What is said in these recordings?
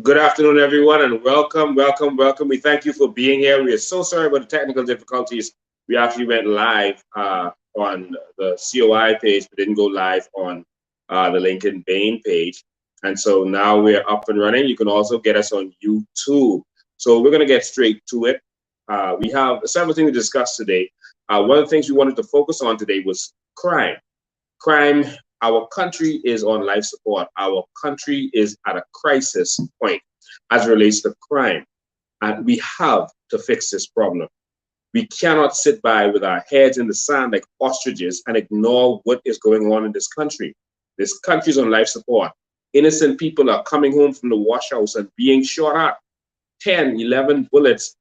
Good afternoon, everyone, and welcome, welcome, welcome. We thank you for being here. We are so sorry about the technical difficulties. We actually went live on the COI page, but didn't go live on the Lincoln Bain page. And so now we're up and running. You can also get us on YouTube. So we're going to get straight to it. We have several things to discuss today. One of the things we wanted to focus on today was crime. Crime, our country is on life support. Our country is at a crisis point as it relates to crime. And we have to fix this problem. We cannot sit by with our heads in the sand like ostriches and ignore what is going on in this country. This country is on life support. Innocent people are coming home from the wash house and being shot at. 10, 11 bullets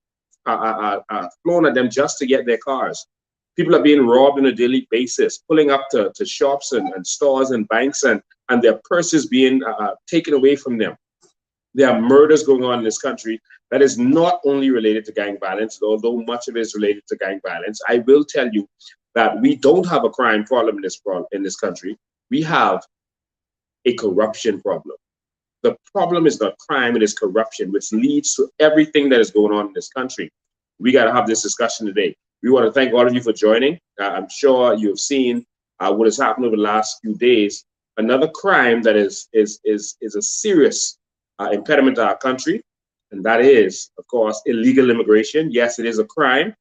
are flown at them just to get their cars. People are being robbed on a daily basis, pulling up to shops and stores and banks, and their purses being taken away from them. There are murders going on in this country that is not only related to gang violence, although much of it is related to gang violence. I will tell you that we don't have a crime problem in this country. We have a corruption problem. The problem is not crime, it is corruption, which leads to everything that is going on in this country. We got to have this discussion today. We want to thank all of you for joining. I'm sure you've seen what has happened over the last few days. Another crime that is a serious impediment to our country, and that is, of course, illegal immigration. Yes, it is a crime,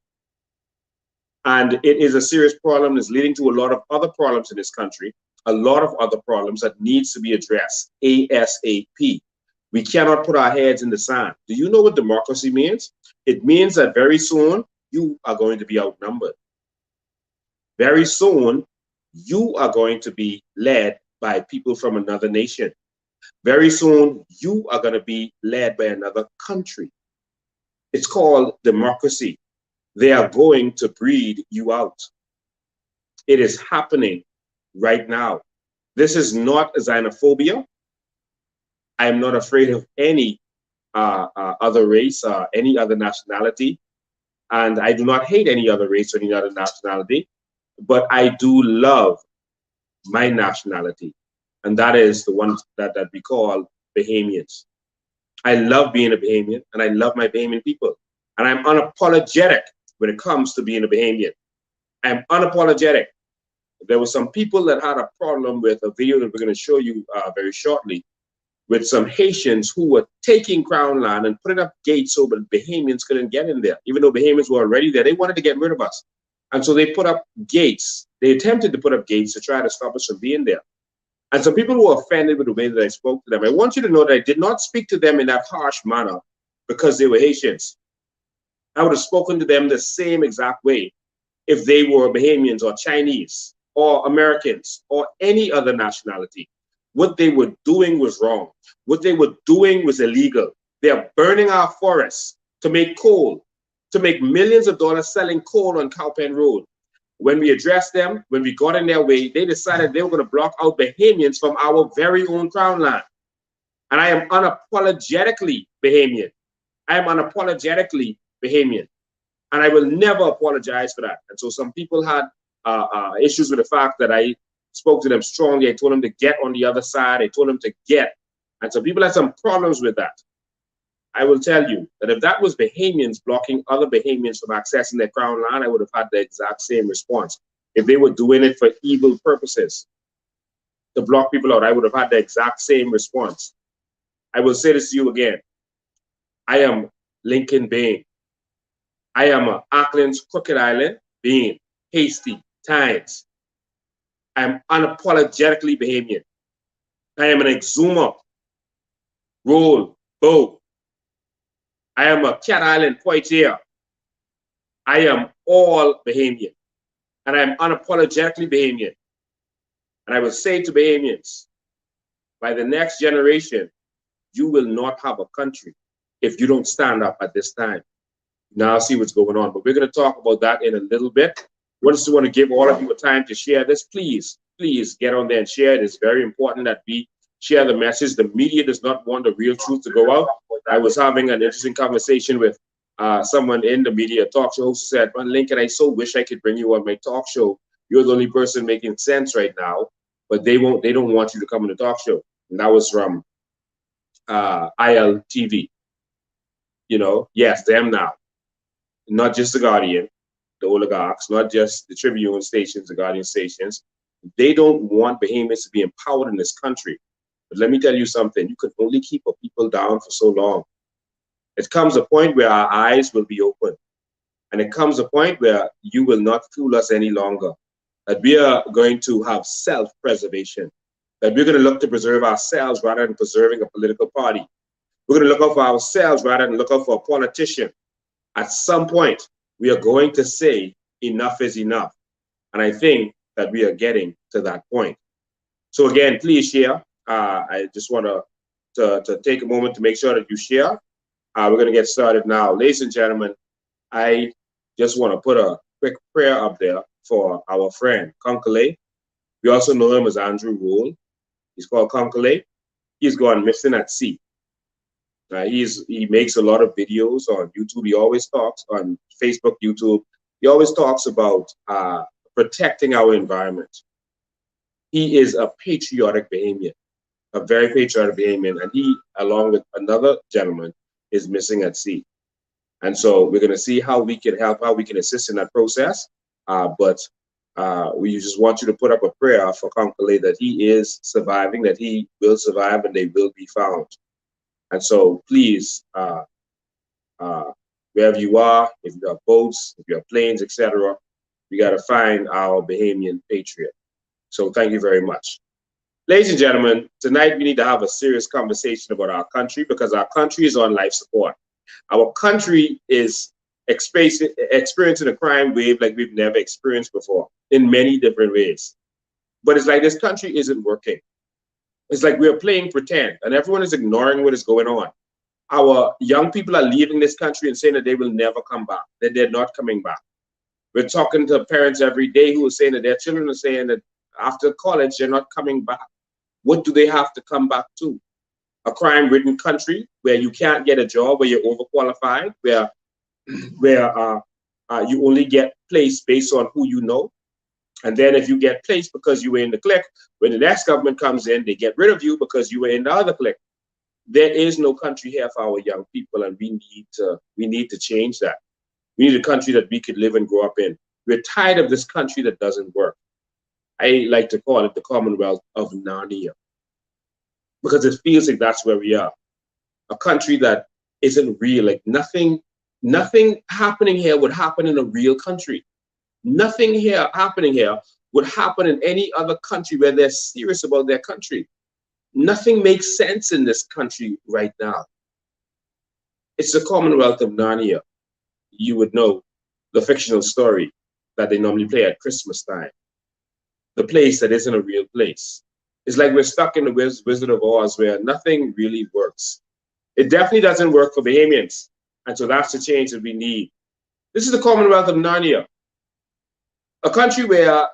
and it is a serious problem. It's leading to a lot of other problems in this country, a lot of other problems that needs to be addressed ASAP. We cannot put our heads in the sand. Do you know what democracy means? It means that very soon, you are going to be outnumbered. Very soon, you are going to be led by people from another nation. Very soon, you are going to be led by another country. It's called democracy. They are going to breed you out. It is happening right now. This is not xenophobia. I am not afraid of any other race or any other nationality. And I do not hate any other race or any other nationality, but I do love my nationality. And that is the one that we call Bahamians. I love being a Bahamian, and I love my Bahamian people. And I'm unapologetic when it comes to being a Bahamian. I'm unapologetic. There were some people that had a problem with a video that we're going to show you very shortly, with some Haitians who were taking Crown land and putting up gates so that Bahamians couldn't get in there. Even though Bahamians were already there, they wanted to get rid of us. And so they put up gates. They attempted to put up gates to try to stop us from being there. And some people were offended with the way that I spoke to them. I want you to know that I did not speak to them in that harsh manner because they were Haitians. I would have spoken to them the same exact way if they were Bahamians or Chinese or Americans or any other nationality. What they were doing was wrong. What they were doing was illegal. They are burning our forests to make coal, to make millions of dollars selling coal on Cowpen Road. When we addressed them, when we got in their way, they decided they were going to block out Bahamians from our very own Crown land. And I am unapologetically Bahamian. I am unapologetically Bahamian. And I will never apologize for that. And so some people had issues with the fact that I spoke to them strongly. I told them to get on the other side. I told them to get. And so people had some problems with that. I will tell you that if that was Bahamians blocking other Bahamians from accessing their Crown land, I would have had the exact same response. If they were doing it for evil purposes, to block people out, I would have had the exact same response. I will say this to you again. I am Lincoln Bain. I am Auckland's Crooked Island, Bain, Hasty, Tynes. I am unapologetically Bahamian. I am an Exuma, Roll, Bow. I am a Cat Island, Poitiers. I am all Bahamian. And I am unapologetically Bahamian. And I will say to Bahamians, by the next generation, you will not have a country if you don't stand up at this time. Now see what's going on. But we're going to talk about that in a little bit. I just want to give all of you a time to share this. Please, please get on there and share it. It's very important that we share the message. The media does not want the real truth to go out. I was having an interesting conversation with someone in the media talk show who said, well, Lincoln, I so wish I could bring you on my talk show. You're the only person making sense right now, but they don't want you to come on the talk show. And that was from ILTV. You know, yes, them now, not just the Guardian, the oligarchs, not just the Tribune stations, the Guardian stations. They don't want Bahamians to be empowered in this country. But let me tell you something, you can only keep a people down for so long. It comes a point where our eyes will be open. And it comes a point where you will not fool us any longer. That we are going to have self-preservation. That we're going to look to preserve ourselves rather than preserving a political party. We're going to look out for ourselves rather than look out for a politician. At some point, we are going to say enough is enough. And I think that we are getting to that point. So again, please share. I just want to take a moment to make sure that you share. We're going to get started now. Ladies and gentlemen, I just want to put a quick prayer up there for our friend, Konkole. We also know him as Andrew Rule. He's called Konkole. He's gone missing at sea. He makes a lot of videos on YouTube. He always talks on Facebook, YouTube. He always talks about protecting our environment. He is a patriotic Bahamian, a very patriotic Bahamian, and he, along with another gentleman, is missing at sea. And so we're going to see how we can help, how we can assist in that process. But we just want you to put up a prayer for Konkole that he is surviving, that he will survive, and they will be found. And so please, wherever you are, if you have boats, if you have planes, etc., we got to find our Bahamian patriot. So thank you very much. Ladies and gentlemen, tonight we need to have a serious conversation about our country because our country is on life support. Our country is experiencing a crime wave like we've never experienced before in many different ways. But it's like this country isn't working. It's like we're playing pretend and everyone is ignoring what is going on. Our young people are leaving this country and saying that they will never come back, that they're not coming back. We're talking to parents every day who are saying that their children are saying that after college, they're not coming back. What do they have to come back to? A crime-ridden country where you can't get a job, where you're overqualified, where you only get placed based on who you know. And then if you get placed because you were in the clique, when the next government comes in, they get rid of you because you were in the other clique. There is no country here for our young people, and we need to change that. We need a country that we could live and grow up in. We're tired of this country that doesn't work. I like to call it the Commonwealth of Narnia, because it feels like that's where we are. A country that isn't real, like nothing happening here would happen in a real country. Nothing happening here would happen in any other country where they're serious about their country. Nothing makes sense in this country right now. It's the Commonwealth of Narnia. You would know the fictional story that they normally play at Christmas time. The place that isn't a real place. It's like we're stuck in the Wizard of Oz where nothing really works. It definitely doesn't work for Bahamians. And so that's the change that we need. This is the Commonwealth of Narnia, a country where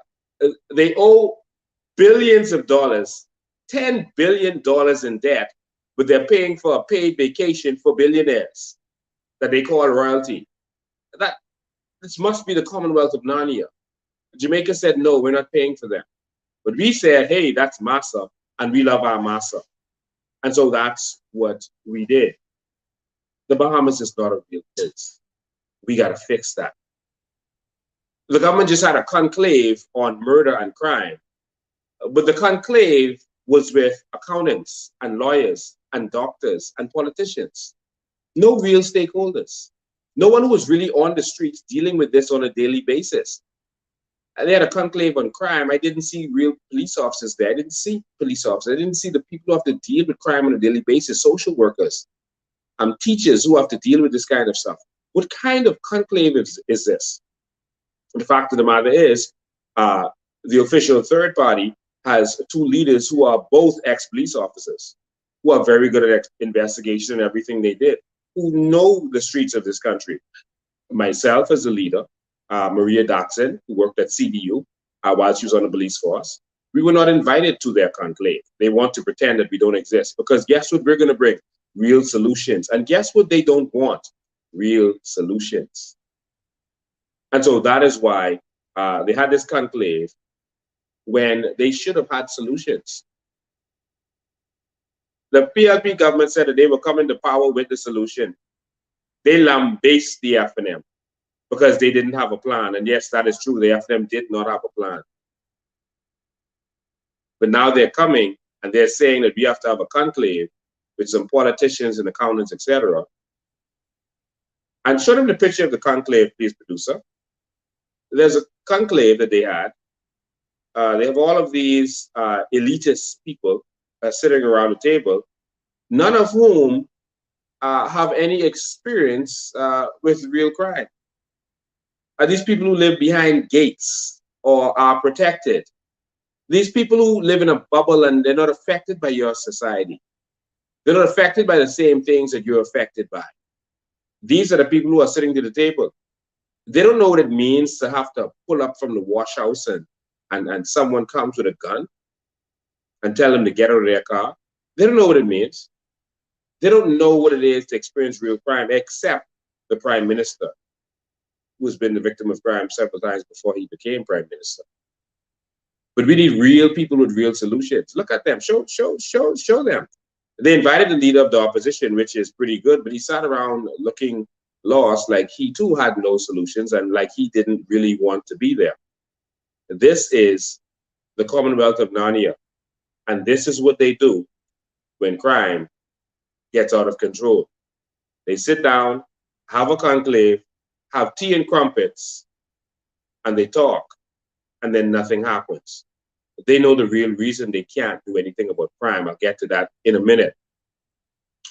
they owe billions of dollars, $10 billion in debt, but they're paying for a paid vacation for billionaires that they call royalty. This must be the Commonwealth of Narnia. Jamaica said, no, we're not paying for them. But we said, hey, that's massa, and we love our massa. And so that's what we did. The Bahamas is not a real place. We got to fix that. The government just had a conclave on murder and crime. But the conclave was with accountants and lawyers and doctors and politicians. No real stakeholders. No one who was really on the streets dealing with this on a daily basis. And they had a conclave on crime. I didn't see real police officers there. I didn't see police officers. I didn't see the people who have to deal with crime on a daily basis, social workers, teachers who have to deal with this kind of stuff. What kind of conclave is this? The fact of the matter is, the official third party has two leaders who are both ex-police officers, who are very good at investigation and everything they did, who know the streets of this country. Myself as a leader, Maria Dotson, who worked at CDU while she was on the police force, we were not invited to their conclave. They want to pretend that we don't exist, because guess what we're going to bring? Real solutions. And guess what they don't want? Real solutions. And so that is why they had this conclave when they should have had solutions. The PLP government said that they were coming to power with the solution. They lambasted the FNM because they didn't have a plan. And yes, that is true. The FNM did not have a plan. But now they're coming and they're saying that we have to have a conclave with some politicians and accountants, etc. And show them the picture of the conclave, please, producer. There's a conclave that they had. They have all of these elitist people sitting around the table, none of whom have any experience with real crime. Are these people who live behind gates or are protected? These people who live in a bubble and they're not affected by your society. They're not affected by the same things that you're affected by. These are the people who are sitting to the table. They don't know what it means to have to pull up from the wash house and someone comes with a gun and tell them to get out of their car. They don't know what it means. They don't know what it is to experience real crime, except the prime minister, who's been the victim of crime several times before he became prime minister. But we need real people with real solutions. Look at them. Show them. They invited the leader of the opposition, which is pretty good, but he sat around looking lost, like he too had no solutions and like he didn't really want to be there. This is the Commonwealth of Narnia, and this is what they do when crime gets out of control. They sit down, have a conclave, have tea and crumpets, and they talk, and then nothing happens. They know the real reason they can't do anything about crime. I'll get to that in a minute.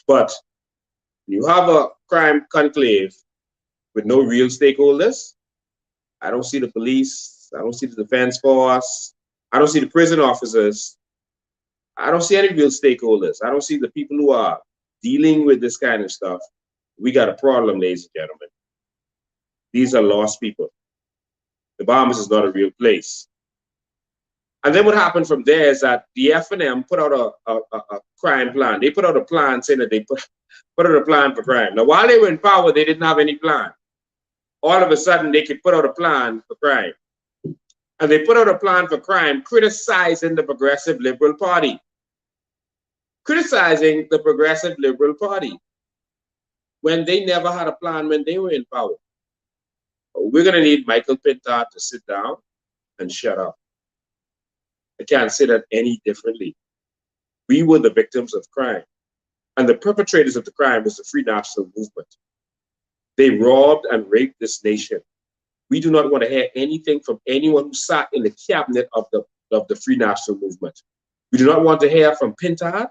But you have a crime conclave with no real stakeholders. I don't see the police. I don't see the defense force. I don't see the prison officers. I don't see any real stakeholders. I don't see the people who are dealing with this kind of stuff. We got a problem, ladies and gentlemen. These are lost people. The Bahamas is not a real place. And then what happened from there is that the FNM put out a crime plan. They put out a plan saying that they put out a plan for crime. Now, while they were in power, they didn't have any plan. All of a sudden, they could put out a plan for crime. And they put out a plan for crime criticizing the Progressive Liberal Party. Criticizing the Progressive Liberal Party when they never had a plan when they were in power. We're going to need Michael Pintard to sit down and shut up. I can't say that any differently. We were the victims of crime. And the perpetrators of the crime was the Free National Movement. They robbed and raped this nation. We do not want to hear anything from anyone who sat in the cabinet of the Free National Movement. We do not want to hear from Pintard,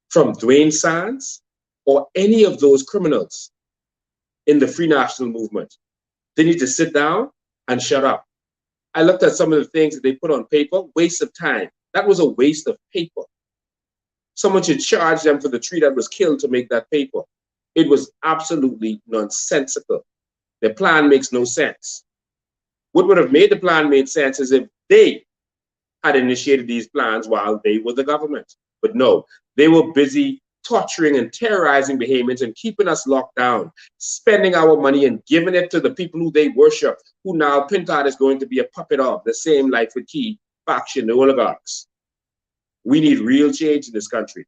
from Dwayne Sands, or any of those criminals in the Free National Movement. They need to sit down and shut up. I looked at some of the things that they put on paper, waste of time. That was a waste of paper. Someone should charge them for the tree that was killed to make that paper. It was absolutely nonsensical. Their plan makes no sense. What would have made the plan make sense is if they had initiated these plans while they were the government. But no, they were busy torturing and terrorizing Bahamians and keeping us locked down, spending our money and giving it to the people who they worship, who now Pintard is going to be a puppet of, the same like with Key faction, the oligarchs. We need real change in this country.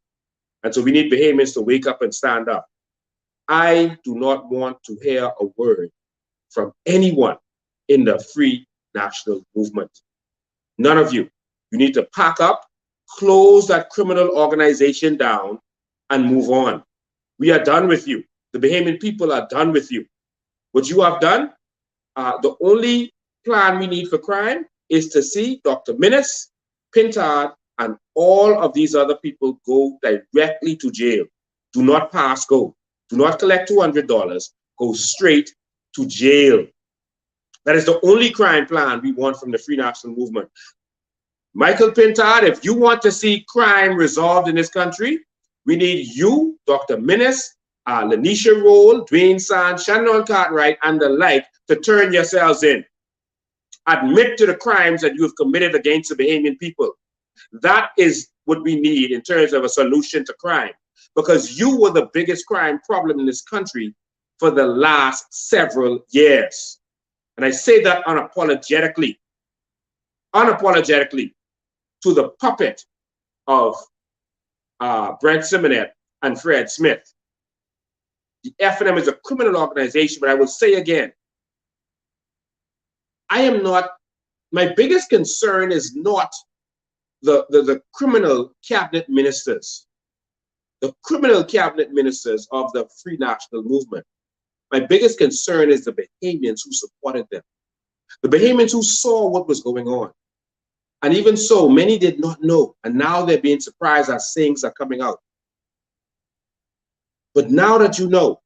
And so we need Bahamians to wake up and stand up. I do not want to hear a word from anyone in the Free National Movement. None of you. You need to pack up, close that criminal organization down, and move on. We are done with you. The Bahamian people are done with you. What you have done, the only plan we need for crime is to see Dr. Minnis, Pintard, and all of these other people go directly to jail. Do not pass go. Do not collect $200. Go straight to jail. That is the only crime plan we want from the Free National Movement. Michael Pintard, if you want to see crime resolved in this country, we need you, Dr. Minnis, Lanisha Roll, Dwayne Sands, Shannon Cartwright, and the like to turn yourselves in. Admit to the crimes that you have committed against the Bahamian people. That is what we need in terms of a solution to crime, because you were the biggest crime problem in this country for the last several years. And I say that unapologetically to the puppet of Brent Simonet and Fred Smith. The F&M is a criminal organization, but I will say again, my biggest concern is not the criminal cabinet ministers, the criminal cabinet ministers of the Free National Movement. My biggest concern is the Bahamians who supported them, the Bahamians who saw what was going on. And even so, many did not know, and now they're being surprised as things are coming out. But now that you know,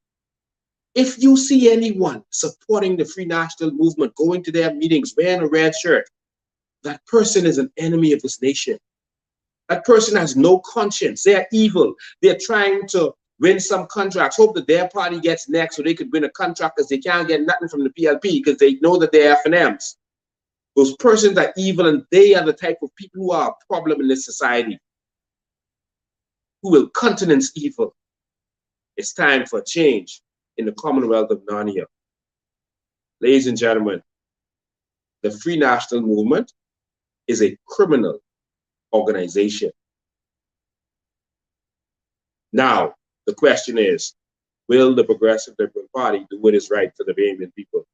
if you see anyone supporting the Free National Movement, going to their meetings, wearing a red shirt, that person is an enemy of this nation. That person has no conscience. They are evil. They're trying to win some contracts, hope that their party gets next so they could win a contract because they can't get nothing from the PLP because they know that they're F&Ms. Those persons are evil, and they are the type of people who are a problem in this society, who will countenance evil. It's time for change in the Commonwealth of Narnia. Ladies and gentlemen, the Free National Movement is a criminal organization. Now, the question is, will the Progressive Liberal Party do what is right for the Bahamian people?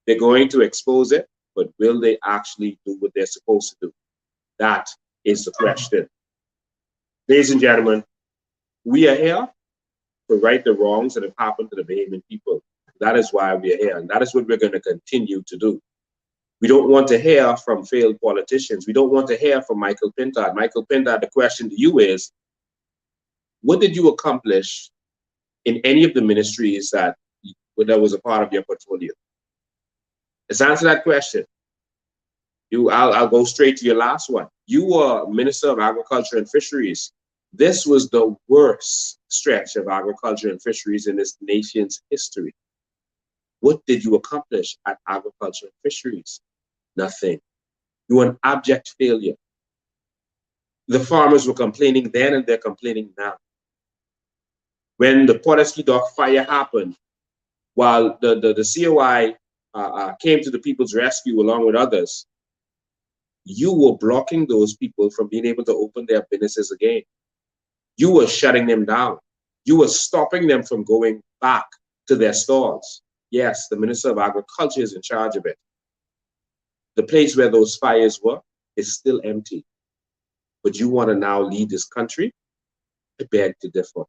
They're going to expose it, but will they actually do what they're supposed to do? That is the question. Ladies and gentlemen, we are here to right the wrongs that have happened to the Bahamian people. That is why we are here, and that is what we're going to continue to do. We don't want to hear from failed politicians. We don't want to hear from Michael Pintard. Michael Pintard, the question to you is, what did you accomplish in any of the ministries that was a part of your portfolio? Let's answer that question. I'll go straight to your last one. You were Minister of Agriculture and Fisheries. This was the worst stretch of agriculture and fisheries in this nation's history. What did you accomplish at agriculture and fisheries? Nothing. You were an abject failure. The farmers were complaining then, and they're complaining now. When the Porteski Dock fire happened, while the COI came to the people's rescue along with others, you were blocking those people from being able to open their businesses again. You were shutting them down. You were stopping them from going back to their stalls. Yes, the Minister of Agriculture is in charge of it. The place where those fires were is still empty. But you want to now lead this country? I beg to differ.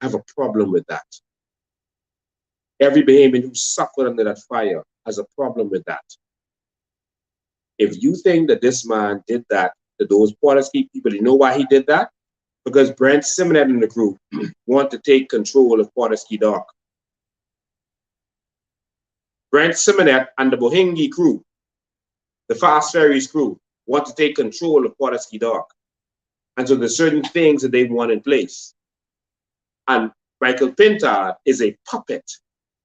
I have a problem with that. Every Bahamian who suffered under that fire has a problem with that. If you think that this man did that to those Porteski people, you know why he did that? Because Brent Simonet and the group want to take control of Porteski Dock. Brent Simonet and the Bohingi crew, the Fast Ferries crew, want to take control of Porteski Dock. And so there's certain things that they want in place. And Michael Pintard is a puppet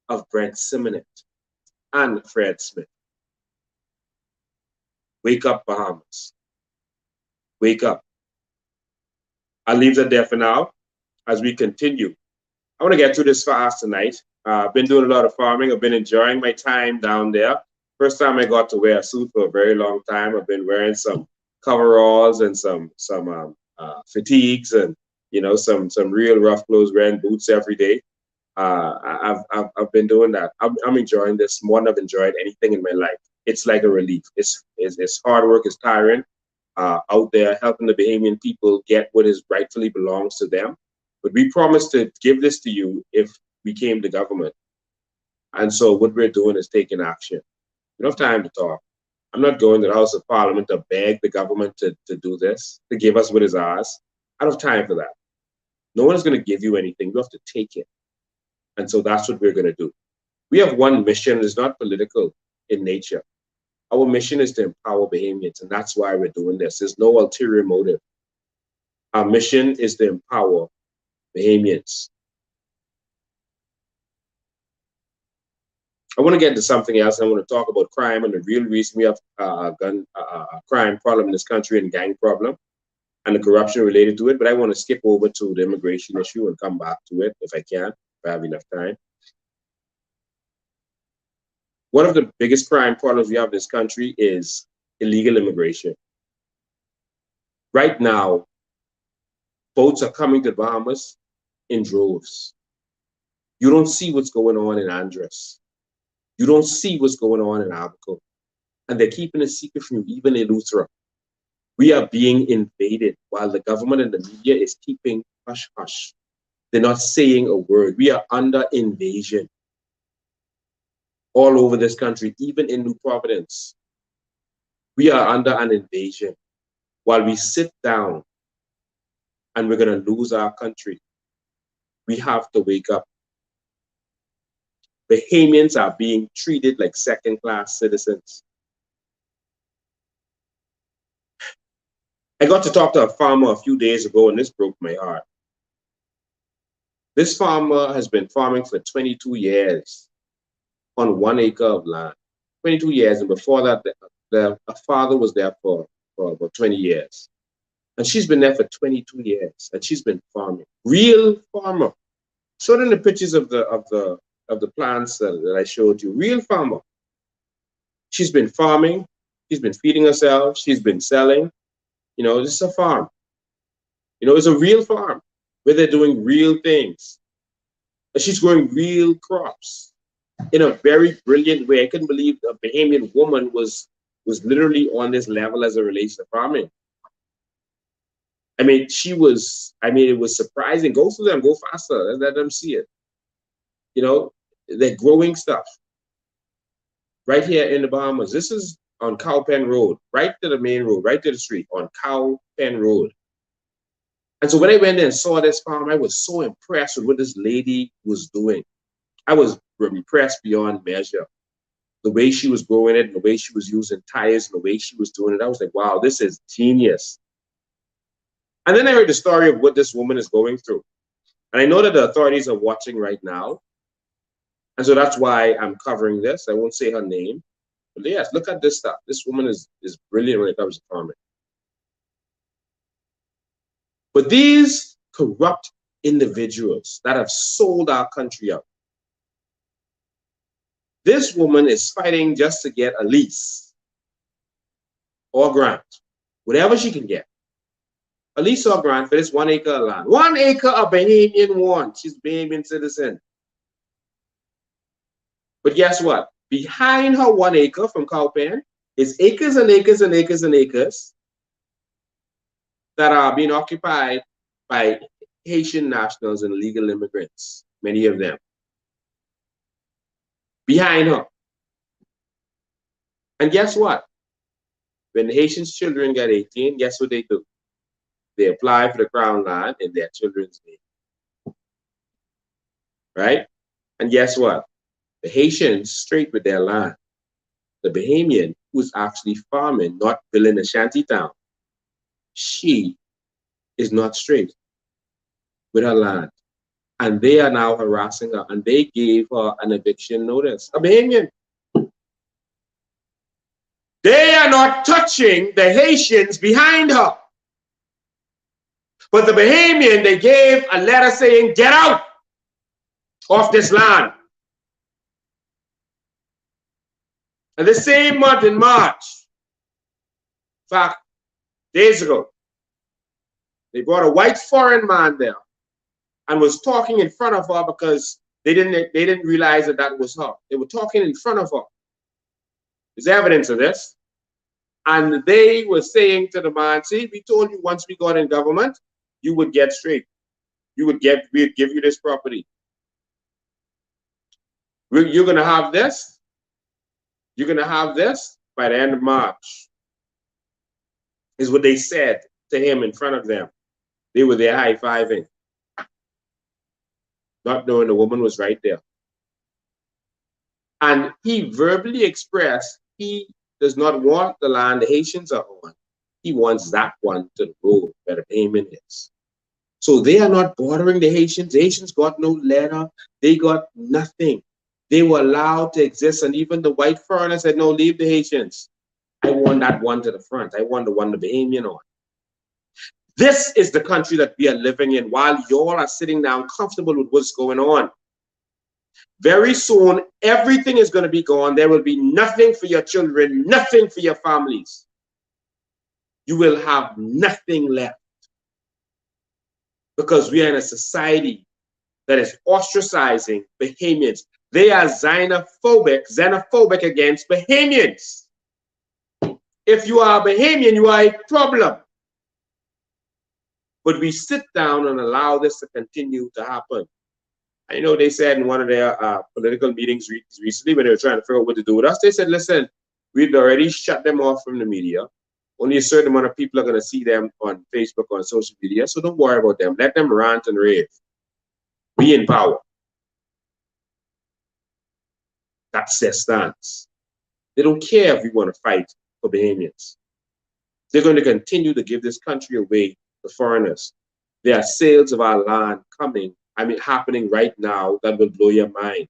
of Brent Simonet and Fred Smith. Wake up, Bahamas. Wake up. I'll leave that there for now as we continue. I want to get through this fast tonight. I've been doing a lot of farming. I've been enjoying my time down there. First time I got to wear a suit for a very long time. I've been wearing some coveralls and some fatigues and some real rough clothes, wearing boots every day. I've been doing that. I'm enjoying this more than I've enjoyed anything in my life. It's like a relief. It's hard work. It's tiring. Out there helping the Bahamian people get what is rightfully belongs to them. But we promised to give this to you if we came to government. And so what we're doing is taking action. We don't have time to talk. I'm not going to the House of Parliament to beg the government to do this, to give us what is ours. I don't have time for that. No one is going to give you anything. You have to take it. And so that's what we're going to do. We have one mission. It's not political in nature. Our mission is to empower Bahamians, and that's why we're doing this. There's no ulterior motive. Our mission is to empower Bahamians. I want to get into something else. I want to talk about crime and the real reason we have a crime problem in this country and gang problem and the corruption related to it. But I want to skip over to the immigration issue and come back to it if I can, if I have enough time. One of the biggest crime problems we have in this country is illegal immigration. Right now, Boats are coming to the Bahamas in droves. You don't see what's going on in Andres. You don't see what's going on in Abaco. And they're keeping a secret from you, even in Eleuthera. We are being invaded while the government and the media is keeping hush hush. They're not saying a word. We are under invasion all over this country, even in New Providence. We are under an invasion while we sit down and we're going to lose our country. We have to wake up. Bahamians are being treated like second-class citizens. I got to talk to a farmer a few days ago, and this broke my heart. This farmer has been farming for 22 years on 1 acre of land. 22 years, and before that, the father was there for about 20 years. And she's been there for 22 years, and she's been farming. Real farmer. Showed in the pictures of the plants that I showed you. Real farmer. She's been farming. She's been feeding herself. She's been selling. You know, this is a farm. You know, it's a real farm where they're doing real things. And she's growing real crops in a very brilliant way. I couldn't believe a Bahamian woman was literally on this level as it relates to farming. I mean, it was surprising. Go through them, go faster, let them see it. You know, they're growing stuff. Right here in the Bahamas. This is on Cow Pen Road, right to the main road, right to the street, on Cow Pen Road. And so when I went there and saw this farm, I was so impressed with what this lady was doing. I was impressed beyond measure. The way she was growing it, and the way she was using tires, and the way she was doing it, I was like, wow, this is genius. And then I heard the story of what this woman is going through. And I know that the authorities are watching right now. And so that's why I'm covering this. I won't say her name. But yes, look at this stuff. This woman is brilliant when it comes to farming. But these corrupt individuals that have sold our country out, this woman is fighting just to get a lease or grant, whatever she can get. A lease or grant for this 1 acre of land. 1 acre of Bahamian one. She's a Bahamian citizen. But guess what? Behind her 1 acre from Cow Pen is acres and acres and acres and acres that are being occupied by Haitian nationals and illegal immigrants, many of them. Behind her. And guess what? When the Haitians' children get 18, guess what they do? They apply for the crown land in their children's name. Right? And guess what? The Haitians straight with their land. The Bahamian, who's actually farming, not building a shanty town, she is not straight with her land. And they are now harassing her, and they gave her an eviction notice. A Bahamian. They are not touching the Haitians behind her. But the Bahamian, they gave a letter saying, get out of this land. And the same month in March, in fact, days ago, they brought a white foreign man there and was talking in front of her because they didn't realize that was her. They were talking in front of her. There's evidence of this. And they were saying to the man, see, we told you once we got in government, you would get straight. We'd give you this property. You're going to have this. You're going to have this by the end of March, is what they said to him in front of them. They were there high-fiving, not knowing the woman was right there. And he verbally expressed he does not want the land the Haitians are on. He wants that one to the road where the payment is. So they are not bordering the Haitians. The Haitians got no letter. They got nothing. They were allowed to exist. And even the white foreigner said, no, leave the Haitians. I want that one to the front. I want the one the Bahamian on. This is the country that we are living in while y'all are sitting down comfortable with what's going on. Very soon, everything is going to be gone. There will be nothing for your children, nothing for your families. You will have nothing left. because we are in a society that is ostracizing Bahamians. They are xenophobic against Bahamians. If you are a Bahamian, you are a problem. But we sit down and allow this to continue to happen. I know they said in one of their political meetings recently when they were trying to figure out what to do with us, they said, listen, we've already shut them off from the media. Only a certain amount of people are going to see them on Facebook or on social media, so don't worry about them. Let them rant and rave. We in power. That's their stance. They don't care if we want to fight for Bahamians. They're going to continue to give this country away to foreigners. There are sales of our land happening right now that will blow your mind.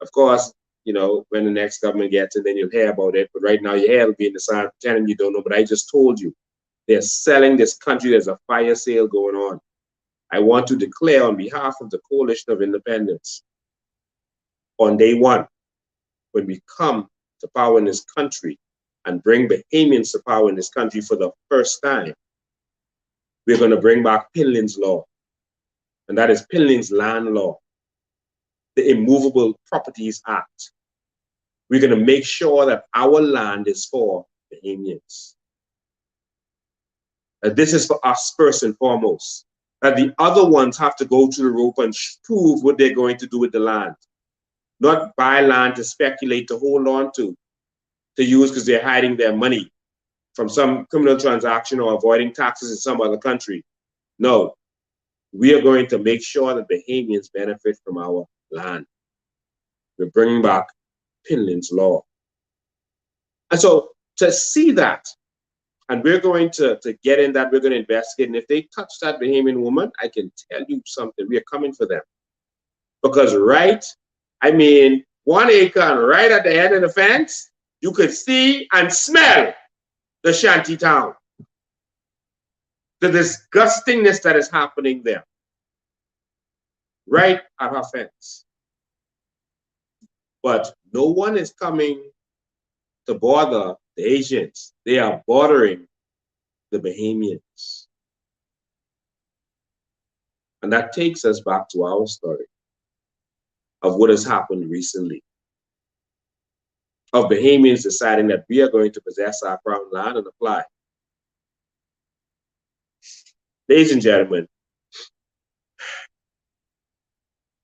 Of course, when the next government gets in, then you'll hear about it. But right now, your hair will be in the sand, pretending you don't know. But I just told you, they're selling this country. There's a fire sale going on. I want to declare on behalf of the Coalition of Independence, on day one, when we come to power in this country and bring Bahamians to power in this country for the first time, we're going to bring back Pinlin's law. And that is Pinlin's land law, the Immovable Properties Act. We're going to make sure that our land is for Bahamians. That this is for us first and foremost. That the other ones have to go to the rope and prove what they're going to do with the land. Not buy land to speculate, to hold on to use because they're hiding their money from some criminal transaction or avoiding taxes in some other country. No, we are going to make sure that Bahamians benefit from our land. We're bringing back Pinlin's law. And so to see that, and we're going to get in that, we're going to investigate. And if they touch that Bahamian woman, I can tell you something, we are coming for them. Because 1 acre and right at the end of the fence, you could see and smell the shanty town. The disgustingness that is happening there. Right at her fence. But no one is coming to bother the Haitians. They are bothering the Bahamians. And that takes us back to our story of what has happened recently. Of Bahamians deciding that we are going to possess our crown land and apply. Ladies and gentlemen,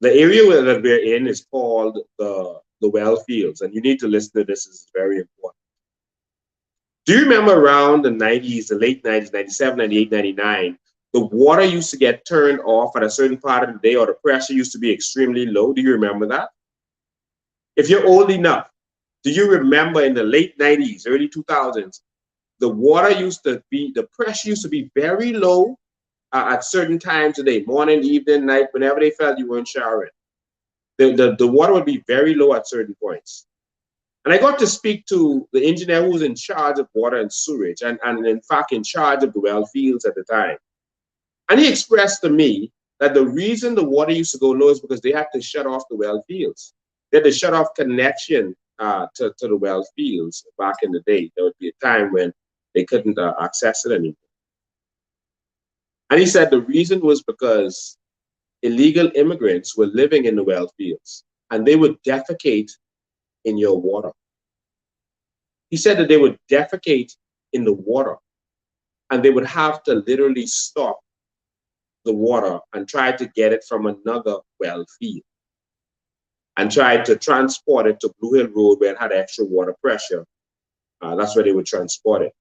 the area that we're in is called the well fields, and you need to listen to this. This is very important. Do you remember around the 90s, the late 90s, 97, 98, 99, the water used to get turned off at a certain part of the day, or the pressure used to be extremely low? Do you remember that? If you're old enough, do you remember in the late 90s, early 2000s, the pressure used to be very low at certain times of the day, morning, evening, night, whenever they felt you weren't showering. The water would be very low at certain points. And I got to speak to the engineer who was in charge of water and sewage, and in fact in charge of the well fields at the time. And he expressed to me that the reason the water used to go low is because they had to shut off the well fields. They had to shut off connection to the well fields back in the day. There would be a time when they couldn't access it anymore. And he said the reason was because illegal immigrants were living in the well fields and they would defecate in your water. He said that they would defecate in the water and they would have to literally stop the water and try to get it from another well field and try to transport it to Blue Hill Road where it had extra water pressure. That's where they would transport it.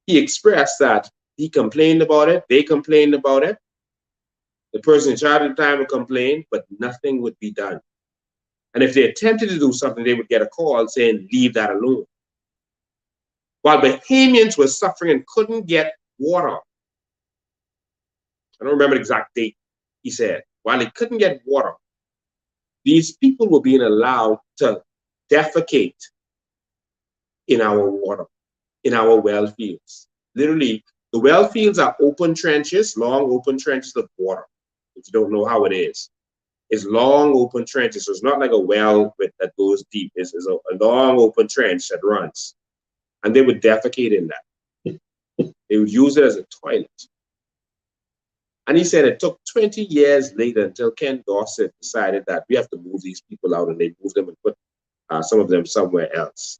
He expressed that he complained about it, they complained about it, the person in charge at the time would complain, but nothing would be done. And if they attempted to do something, they would get a call saying, leave that alone. While Bahamians were suffering and couldn't get water, I don't remember the exact date, he said, while they couldn't get water, these people were being allowed to defecate in our water, in our well fields. Literally, the well fields are open trenches, long open trenches of water. If you don't know how it is, it's long open trenches. So it's not like a well that goes deep. It's a long open trench that runs. And they would defecate in that. They would use it as a toilet. And he said it took 20 years later until Ken Dorset decided that we have to move these people out, and they moved them and put some of them somewhere else.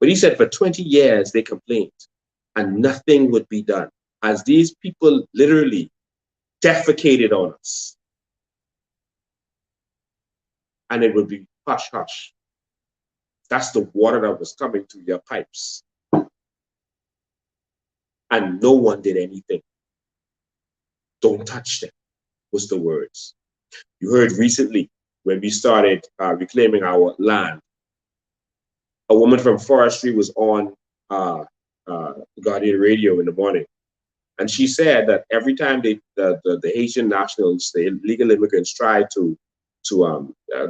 But he said for 20 years they complained and nothing would be done as these people literally defecated on us. And it would be hush hush. That's the water that was coming through your pipes. And no one did anything. Don't touch them was the words. You heard recently when we started reclaiming our land, a woman from forestry was on Guardian Radio in the morning. And she said that every time the Haitian nationals, the illegal immigrants, try to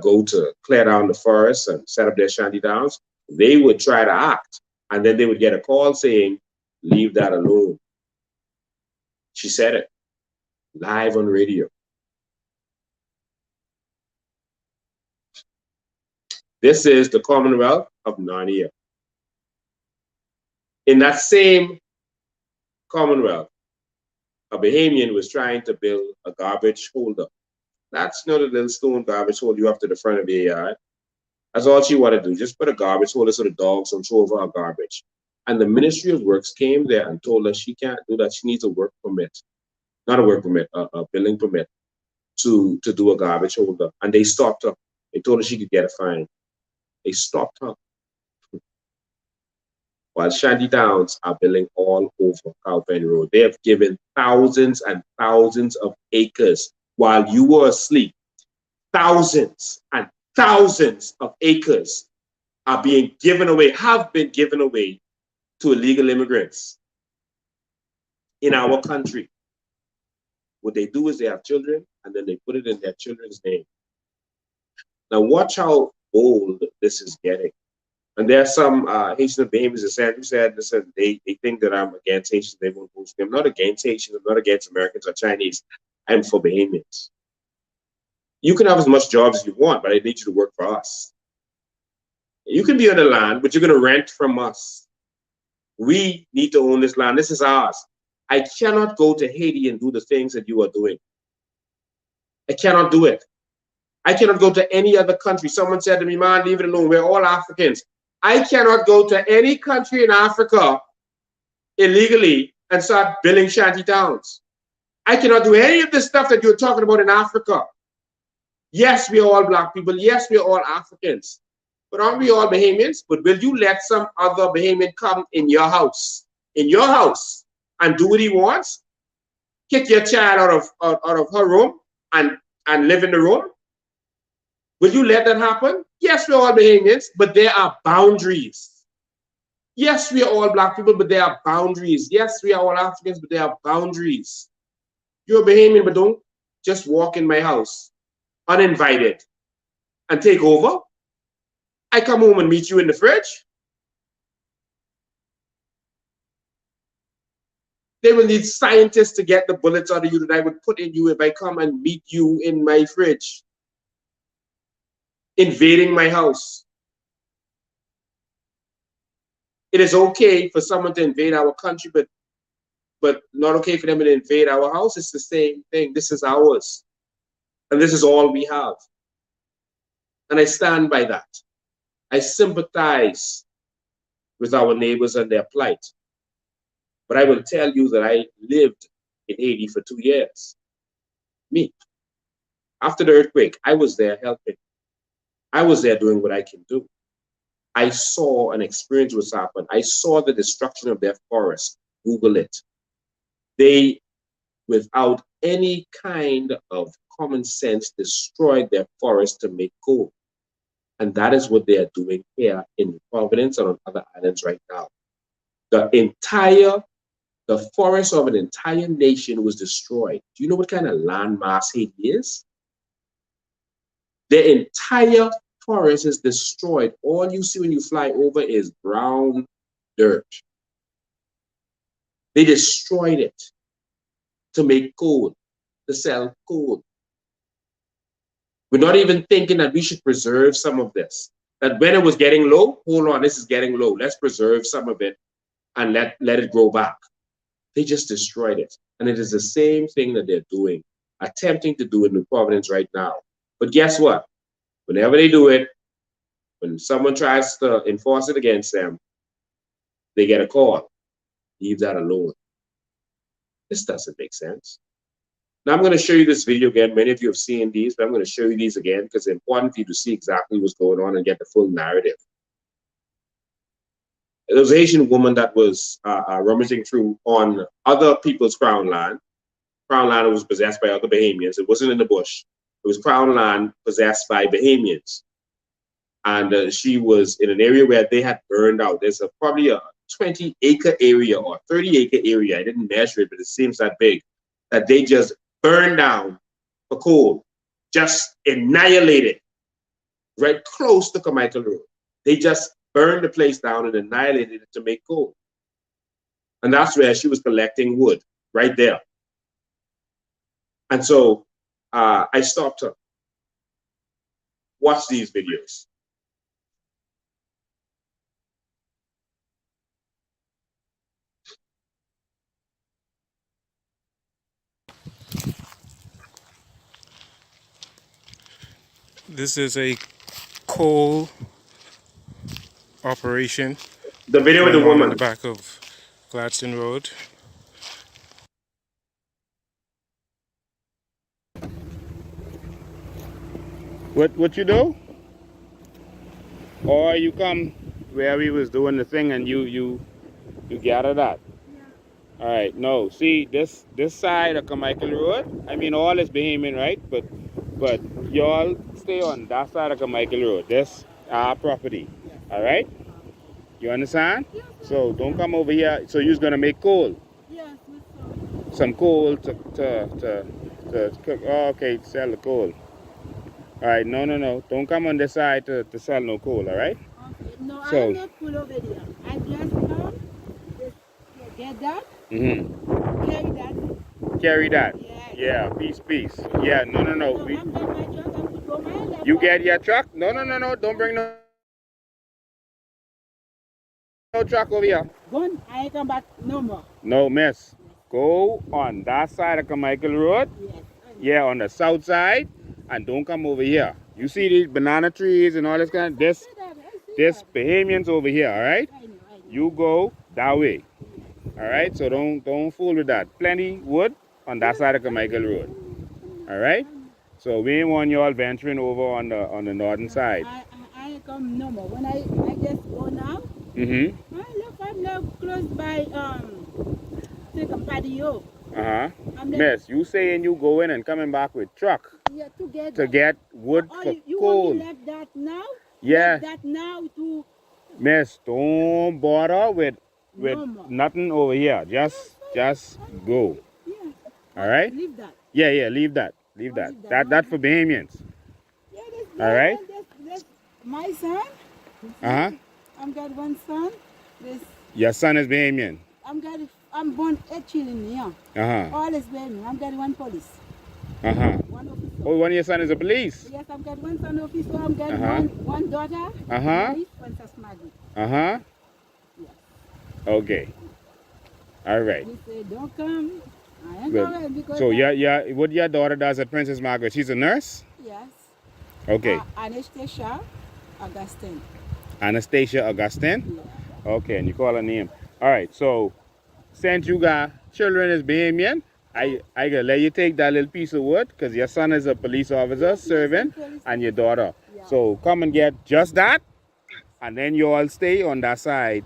go to clear down the forests and set up their shanty towns, they would try to act. And then they would get a call saying, leave that alone. She said it live on radio. This is the Commonwealth of Narnia. In that same Commonwealth, a Bahamian was trying to build a garbage holder. That's not a little stone garbage holder you have to the front of your yard. That's all she wanted to do. Just put a garbage holder so the dogs don't throw over her garbage. And the Ministry of Works came there and told her she can't do that. She needs a work permit. Not a work permit, a building permit to do a garbage holder. And they stopped her. They told her she could get a fine. They stopped her. While shanty towns are building all over Calvin Road. They have given thousands and thousands of acres while you were asleep. Thousands and thousands of acres are being given away, have been given away to illegal immigrants in our country. What they do is they have children and then they put it in their children's name. Now watch how bold this is getting. And there are some Haitian Bahamians who said, listen, they think that I'm against Haitians. They won't vote for me. I'm not against Haitians. I'm not against Americans or Chinese. I'm for Bahamians. You can have as much jobs as you want, but I need you to work for us. You can be on the land, but you're going to rent from us. We need to own this land. This is ours. I cannot go to Haiti and do the things that you are doing. I cannot do it. I cannot go to any other country. Someone said to me, man, leave it alone. We're all Africans. I cannot go to any country in Africa illegally and start building shanty towns. I cannot do any of this stuff that you're talking about in Africa. Yes, we are all black people. Yes, we are all Africans. But aren't we all Bahamians? But will you let some other Bahamian come in your house, and do what he wants? Kick your child out of her room and live in the room? Will you let that happen? Yes, we're all Bahamians, but there are boundaries. Yes, we are all black people, but there are boundaries. Yes, we are all Africans, but there are boundaries. You're a Bahamian, but don't just walk in my house uninvited and take over. I come home and meet you in the fridge. They will need scientists to get the bullets out of you that I would put in you if I come and meet you in my fridge. Invading my house. It is okay for someone to invade our country, but not okay for them to invade our house. It's the same thing. This is ours. And this is all we have. And I stand by that. I sympathize with our neighbors and their plight. But I will tell you that I lived in Haiti for 2 years. Me. After the earthquake, I was there helping. I was there doing what I can do. I saw and experienced what's happened. I saw the destruction of their forests. Google it. They, without any kind of common sense, destroyed their forests to make gold. And that is what they are doing here in Providence and on other islands right now. The forest of an entire nation was destroyed. Do you know what kind of landmass Haiti is? The entire forest is destroyed. All you see when you fly over is brown dirt. They destroyed it to make gold, to sell gold. We're not even thinking that we should preserve some of this. That when it was getting low, hold on, this is getting low. Let's preserve some of it and let it grow back. They just destroyed it. And it is the same thing that they're doing, attempting to do in New Providence right now. But guess what? Whenever they do it, when someone tries to enforce it against them, they get a call. Leave that alone. This doesn't make sense. Now I'm going to show you this video again. Many of you have seen these, but I'm going to show you these again because it's important for you to see exactly what's going on and get the full narrative. There was an Asian woman that was rummaging through on other people's crown land. Crown land was possessed by other Bahamians. It wasn't in the bush. It was crown land possessed by Bahamians. And she was in an area where they had burned out. There's probably a 20-acre area or 30-acre area. I didn't measure it, but it seems that big, that they just burned down for coal, just annihilated right close to Carmichael Road. They just burned the place down and annihilated it to make coal. And that's where she was collecting wood, right there. And so I stopped her. Watch these videos. This is a coal operation The video with the going on in the woman. back of Gladstone Road. What you do? Or you come where we was doing the thing and you gather that? Yeah. All right. No. See this side of Carmichael Road. I mean, all is Bahamian, right? But y'all stay on that side of Carmichael Road. This our property. Yes. All right. You understand? Yes. So don't come over here. So you're gonna make coal. Yes. Some coal to cook. Oh, okay. Sell the coal. All right, no. Don't come on this side to sell no coal, all right? Okay. No, so, I'm not cool over there. I just come, just get that, carry that. Carry that? Yeah. Peace. Yeah, no. No, I'm get my truck, I'm to go my left. You get your truck? No. Don't bring no truck over here. Gone, I ain't come back no more. No, miss. Go on that side of Carmichael Road. Yes. Yeah, on the south side. And don't come over here. You see these banana trees and all this kind of this Bahamians over here, all right? I know. You go that way. All right? So don't fool with that. Plenty wood on that side of Carmichael Road. All right? So we ain't want y'all venturing over on the northern side. I come no more. When I just go now. I'm now close by take a patio. Miss, you saying you going and coming back with truck? Yeah, to get wood for you coal. You left that now? Yeah. Left that now to... Miss, don't bother with nothing over here. Just go. Yeah. All right? Leave that. Yeah, leave that. Leave that. That for Bahamians. Yeah, all right? That's my son. I'm got one son. Your son is Bahamian? I'm born 8 children here. All is Bahamian. I'm got one police. One officer. Oh, one of your son is a police? Yes, I've got one son officer. I've got one daughter. Princess Maggie. Yes. Okay. All right. He said, don't come. I ain't coming because... So, what your daughter does at Princess Margaret? She's a nurse? Yes. Okay. Anastasia Augustine. Anastasia Augustine? Yeah. Okay, and you call her name. All right, so since you got children as Bahamian, I gotta let you take that little piece of wood because your son is a police officer, servant, and your daughter. Yeah. So come and get just that, and then you all stay on that side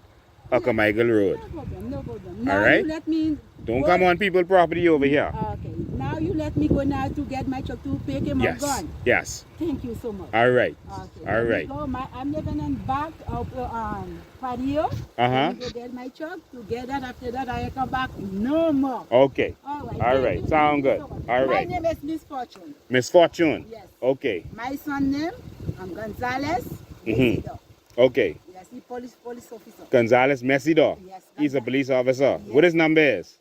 of Carmichael Road. No problem. Now all right? You let me don't come on people's property over here. Okay. Now you let me go now to get my truck to pick him up gone. Yes. Thank you so much. All right. Okay. All right. I'm living in back of patio. Go get my truck. To get that after that I come back no more. Okay. All right. All right. Sound good. So all right. My name is Miss Fortune. Miss Fortune. Yes. Okay. My son name Gonzalez. Okay. Yes, he's police officer. Gonzalez Mesidor. Yes. He's a police officer. Yes. What his number is?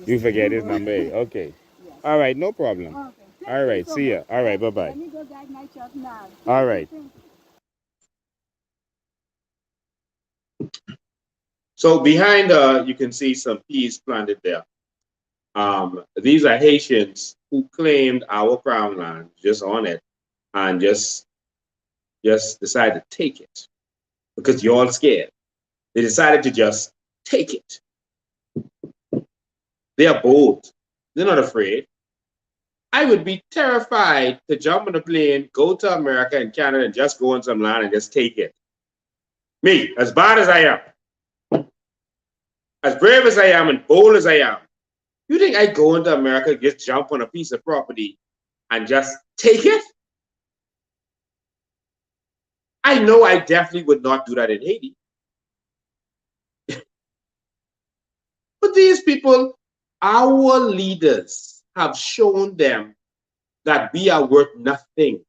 You forget his number. Okay. Yes. All right, no problem. Okay. All right, see ya. All right, bye-bye. Let me go get my truck now. All right. So behind you can see some peas planted there. These are Haitians who claimed our crown land, just on it, and just decided to take it because you're all scared. They decided to just take it. They are bold. They're not afraid. I would be terrified to jump on a plane, go to America and Canada, and just go on some land and just take it. Me, as bad as I am, as brave as I am, and bold as I am, you think I go into America, just jump on a piece of property and just take it? I know I definitely would not do that in Haiti. But these people, our leaders have shown them that we are worth nothing.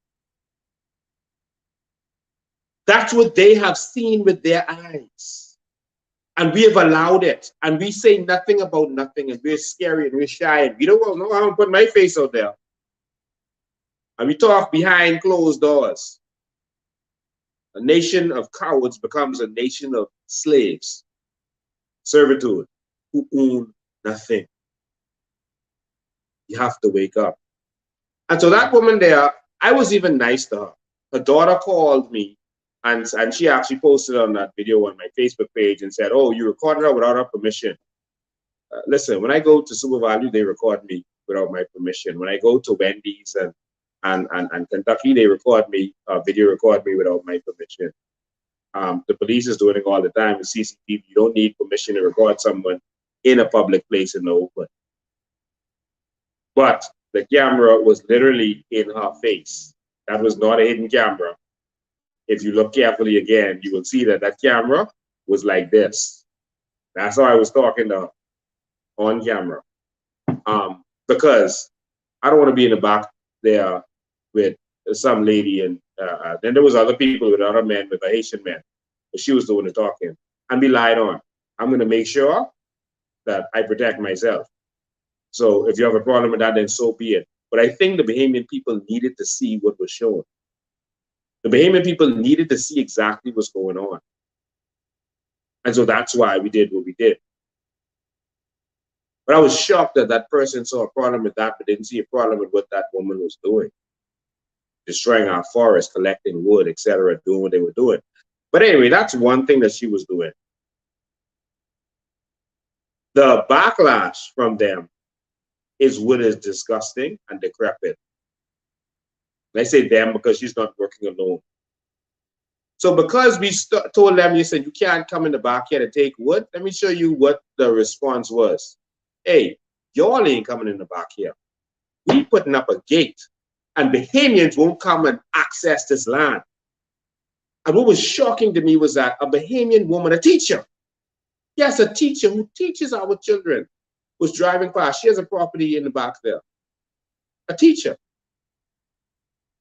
That's what they have seen with their eyes. And we have allowed it. And we say nothing about nothing. And we're scary and we're shy. And we don't know how to put my face out there. And we talk behind closed doors. A nation of cowards becomes a nation of slaves, servitude, who own nothing. You have to wake up. And so that woman there, I was even nice to her. Her daughter called me, and she actually posted on that video on my Facebook page and said, "Oh, you recorded her without her permission." Listen, when I go to Super Value, they record me without my permission. When I go to Wendy's and Kentucky, they record me, video record me without my permission. The police is doing it all the time with CCTV. You don't need permission to record someone in a public place in the open. But the camera was literally in her face. That was not a hidden camera. If you look carefully again, you will see that that camera was like this. That's how I was talking to her on camera. Because I don't want to be in the back there with some lady, and then there was other people with other men, with a Haitian man, but she was doing the talking, and be lied on. I'm going to make sure that I protect myself. So if you have a problem with that, then so be it. But I think the Bahamian people needed to see what was shown. The Bahamian people needed to see exactly what's going on. And so that's why we did what we did. But I was shocked that that person saw a problem with that, but didn't see a problem with what that woman was doing. Destroying our forest, collecting wood, etc., doing what they were doing. But anyway, that's one thing that she was doing. The backlash from them is what is disgusting and decrepit. And I say them because she's not working alone. So because we told them, listen, you can't come in the backyard and take wood, let me show you what the response was. Hey, y'all ain't coming in the backyard. We putting up a gate, and Bahamians won't come and access this land. And what was shocking to me was that a Bahamian woman, a teacher, yes, a teacher who teaches our children, was driving past. She has a property in the back there. A teacher.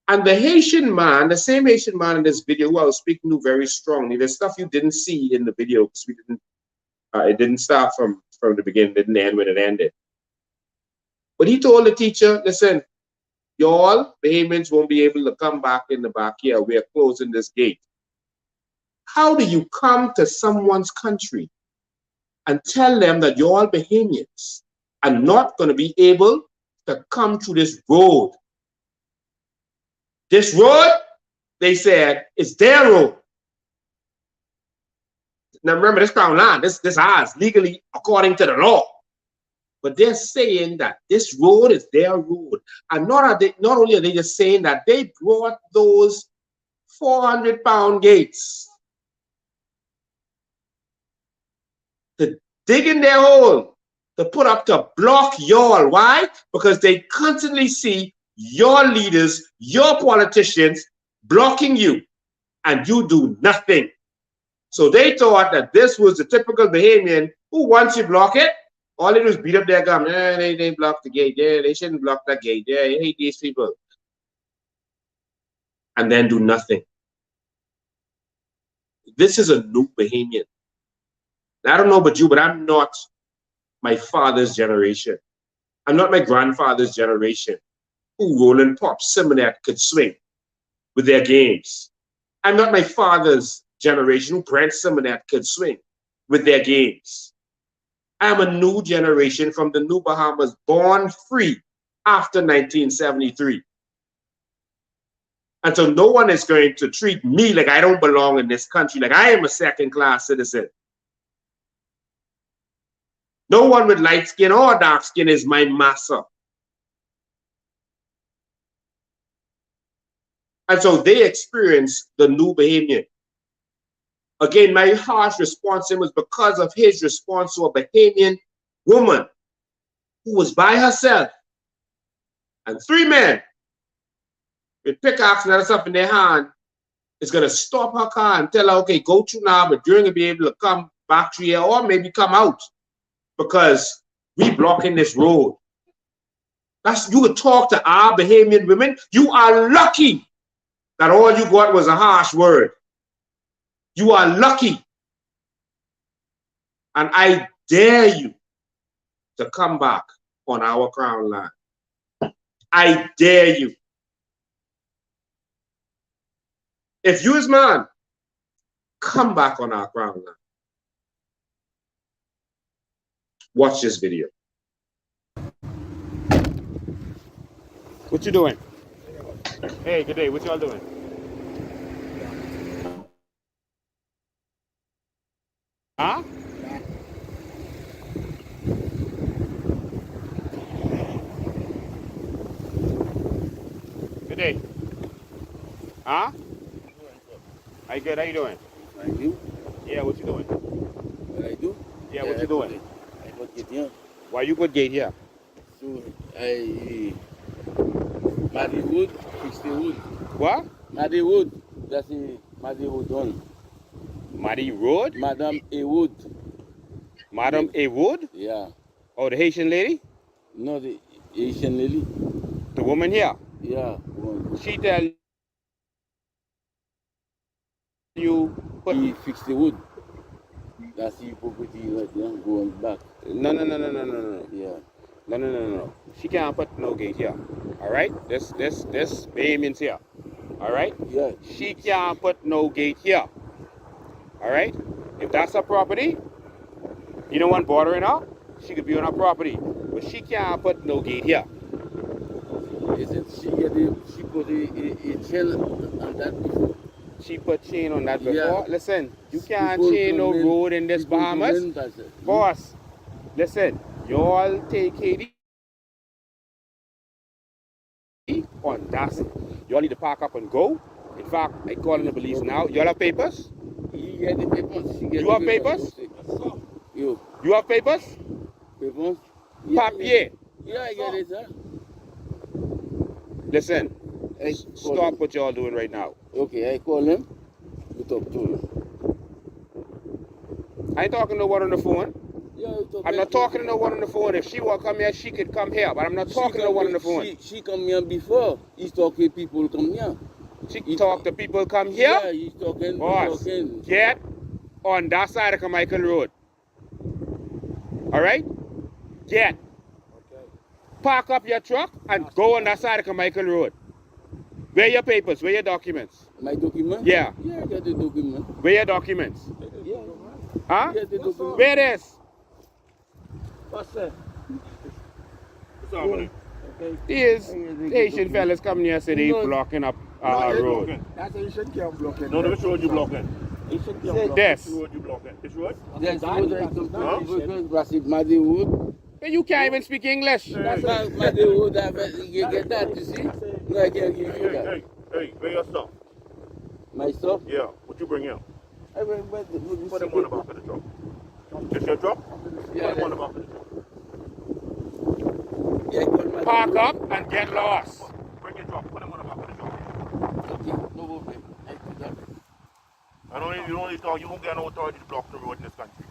And the Haitian man, the same Haitian man in this video who I was speaking to very strongly, there's stuff you didn't see in the video because it didn't start from the beginning, it didn't end when it ended. But he told the teacher, listen, y'all, Bahamians won't be able to come back in the backyard. We are closing this gate. How do you come to someone's country and tell them that y'all Bahamians are not going to be able to come to this road? This road, they said, is their road. Now remember, this crown land, this ours, legally according to the law. But they're saying that this road is their road. And not only are they just saying that, they brought those 400-pound gates to dig in their hole, to put up to block y'all. Why? Because they constantly see your leaders, your politicians blocking you, and you do nothing. So they thought that this was the typical Bahamian who, once you block it, all they do is beat up their gum. They blocked the gate. Yeah, they shouldn't block that gate. Yeah, I hate these people. And then do nothing. This is a new Bahamian. I don't know about you, but I'm not my father's generation. I'm not my grandfather's generation who Roland Pop Simonet could swing with their games. I'm not my father's generation who Brent Simonet could swing with their games. I'm a new generation from the new Bahamas, born free after 1973. And so no one is going to treat me like I don't belong in this country, like I am a second-class citizen. No one with light skin or dark skin is my master. And so they experienced the new Bahamian. Again, my harsh response to him was because of his response to a Bahamian woman who was by herself. And 3 men with pickaxe and other stuff in their hand is going to stop her car and tell her, okay, go through now, but you're going to be able to come back through here or maybe come out because we blocking this road. You would talk to our Bahamian women. You are lucky that all you got was a harsh word. You are lucky. And I dare you to come back on our crown land. I dare you. If you is man, come back on our crown land. Watch this video. What you doing? Hey, good day. What y'all doing? Huh? Good day. Huh? How you good? How you doing? I do. Yeah, what you doing? What I do? Yeah, what you doing? I got get here. Why you put gate here? So I Maddy Wood, fix the wood. What? Maddy Wood. That's a Maddy Wood done. Muddy Road? Madam A Wood. Madam A. Wood? Yeah. Oh, the Haitian lady? No, the Asian lady. The woman here? Yeah. One. She tell you put... He fix the wood. That's the property right there. Go on back. No. Yeah. No. She can't put no gate here. All right? This Bahamians here. All right? Yeah. She can't put no gate here. All right? If that's her property, you don't want bothering her, she could be on her property. But she can't put no gate here. Is it she put a chain on that before? She put chain on that before. Yeah. Listen, you can't People chain no come in- road in this people come Bahamas. in, that's it. Boss, listen, y'all take Haiti on that. Y'all need to park up and go. In fact, I calling the police now. Y'all have papers? He get the papers. She get You the have papers? You You have papers? papers? Papier. Yeah, I get it, sir. Listen, I call stop him. what y'all doing right now. Okay, I call him. You talk to him. I ain't talking to no one on the phone. Yeah, you talk I'm not talking to no one on the phone. If she want to come here, she could come here. But I'm not talking to no one on the phone. She come here before. He's talking people come here. She talk to people come Yeah, here. he's talking. Boss, talking. get on that side of Carmichael Road. All right? Get. Park up your truck and go on that side of Carmichael Road. Where your papers? Where your documents? My document? Yeah. Yeah, I got the document. Where your documents? Yeah. Huh? Get the document. Where it is? What's that? What's happening? Okay. These Asian fellas coming here say they blocking up our road. That's Asian can't block it. No, which road you blocking? Asian Say can't block This. Which road you blocking? This road? Yes, That- wood I that's come not to. Asian. Was it Maddy Wood? You can't even speak English. That's not Maddy Wood. You get that, you see? No, I can't give you that. Hey, where your stuff? My stuff? Yeah, what you bring in? I went back to Put them on the back of the truck. This your truck? Put them on the back of the truck. Yeah, I called Maddy Park Wood. up and get lost. Bring your truck, put them on the back of the truck. Okay, no problem. I do that. You don't need to, you won't get no authority to block the road in this country.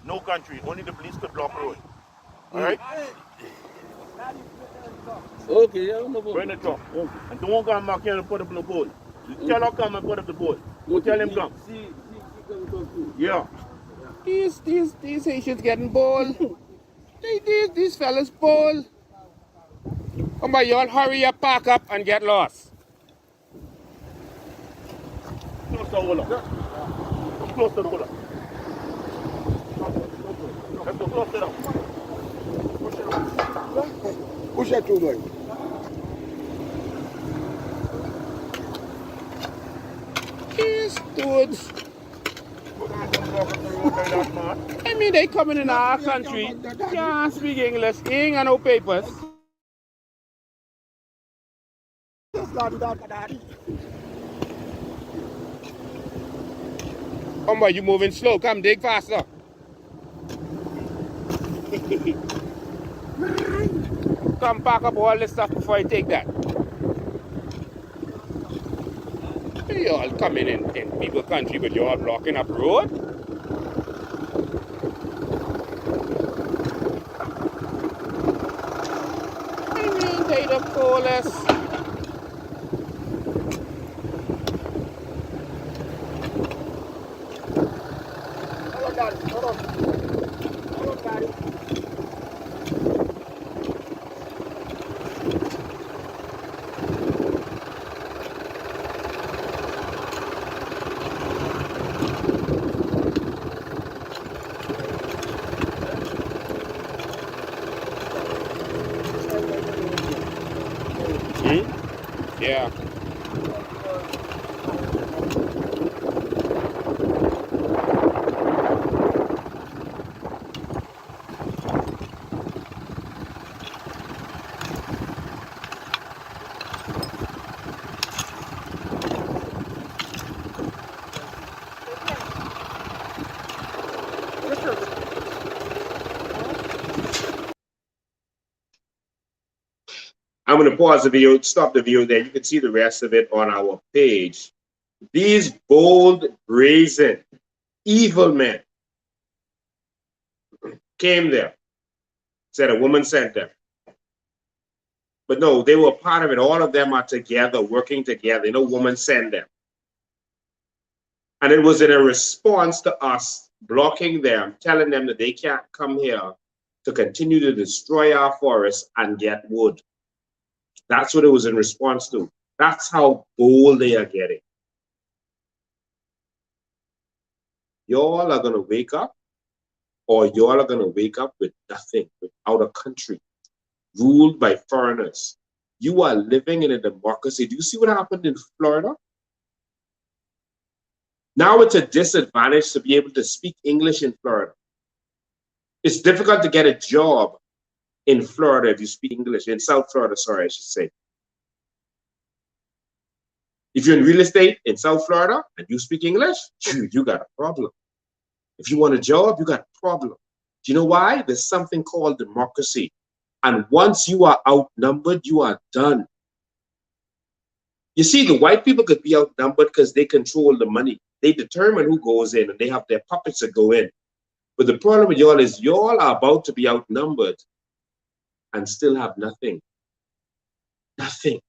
No country, only the police could block the road. Alright? Okay, yeah, no problem. Bring the truck. And don't come back here and put up the board. Tell her come and put up the board. Go tell him come. See, come talk to. Yeah. These Haitians getting bold. These fellas bold. Come on, y'all hurry up, park up and get lost. Close the hole up. Come close to the hole up. Let's go. close it up. Push it up. Push it through, boy. These dudes, Put them to block up the road like that, man. I mean, they coming in our country, can't speak English, ain't got no papers. Come boy, you moving slow. Come, dig faster. Come pack up all this stuff before I take that. You all coming in people's country, but you all blocking up road? I mean, they the coolest. Yeah. I'm going to pause the video, stop the video there. You can see the rest of it on our page. These bold, brazen, evil men came there, said a woman sent them. But no, they were part of it. All of them are together, working together. No woman sent them. And it was in a response to us blocking them, telling them that they can't come here to continue to destroy our forests and get wood. That's what it was in response to. That's how bold they are getting. Y'all are going to wake up, or y'all are going to wake up with nothing, without a country, ruled by foreigners. You are living in a democracy. Do you see what happened in Florida? Now it's a disadvantage to be able to speak English in Florida. It's difficult to get a job in Florida if you speak English, in South Florida, sorry, I should say. If you're in real estate in South Florida and you speak English, you got a problem. If you want a job, you got a problem. Do you know why? There's something called democracy. And once you are outnumbered, you are done. You see, the white people could be outnumbered because they control the money. They determine who goes in and they have their puppets that go in. But the problem with y'all is y'all are about to be outnumbered and still have nothing. Nothing.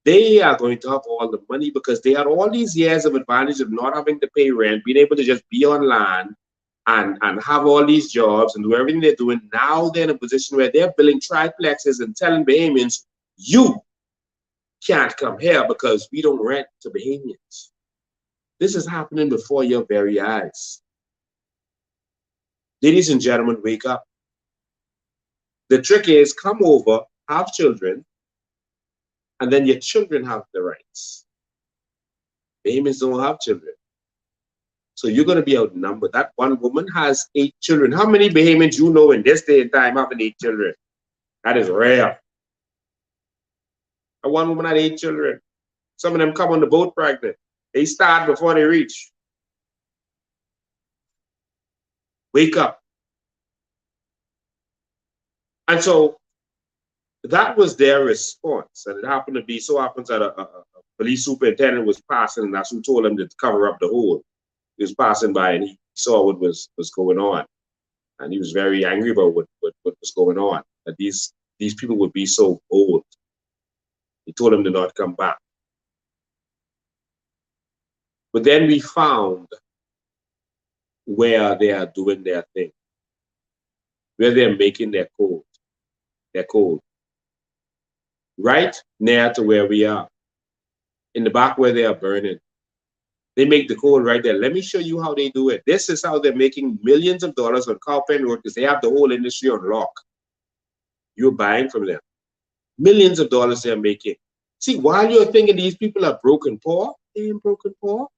They are going to have all the money because they had all these years of advantage of not having to pay rent, being able to just be on land and have all these jobs and do everything they're doing. Now they're in a position where they're building triplexes and telling Bahamians, you can't come here because we don't rent to Bahamians. This is happening before your very eyes. Ladies and gentlemen, wake up. The trick is come over, have children, and then your children have the rights. Bahamians don't have children. So you're going to be outnumbered. That one woman has 8 children. How many Bahamians you know in this day and time having 8 children? That is rare. And one woman had 8 children. Some of them come on the boat pregnant. They start before they reach. Wake up. And so that was their response. And it happened to be, so happens that a police superintendent was passing, and that's who told him to cover up the hole. He was passing by and he saw what was going on. And he was very angry about what was going on. That these people would be so bold. He told him to not come back. But then we found where they are doing their thing, where they're making their code. Their code. Right near to where we are. In the back where they are burning. They make the coal right there. Let me show you how they do it. This is how they're making millions of dollars on Cowpen Road because they have the whole industry on lock. You're buying from them. Millions of dollars they're making. See, while you're thinking these people are broken poor, they ain't broken poor.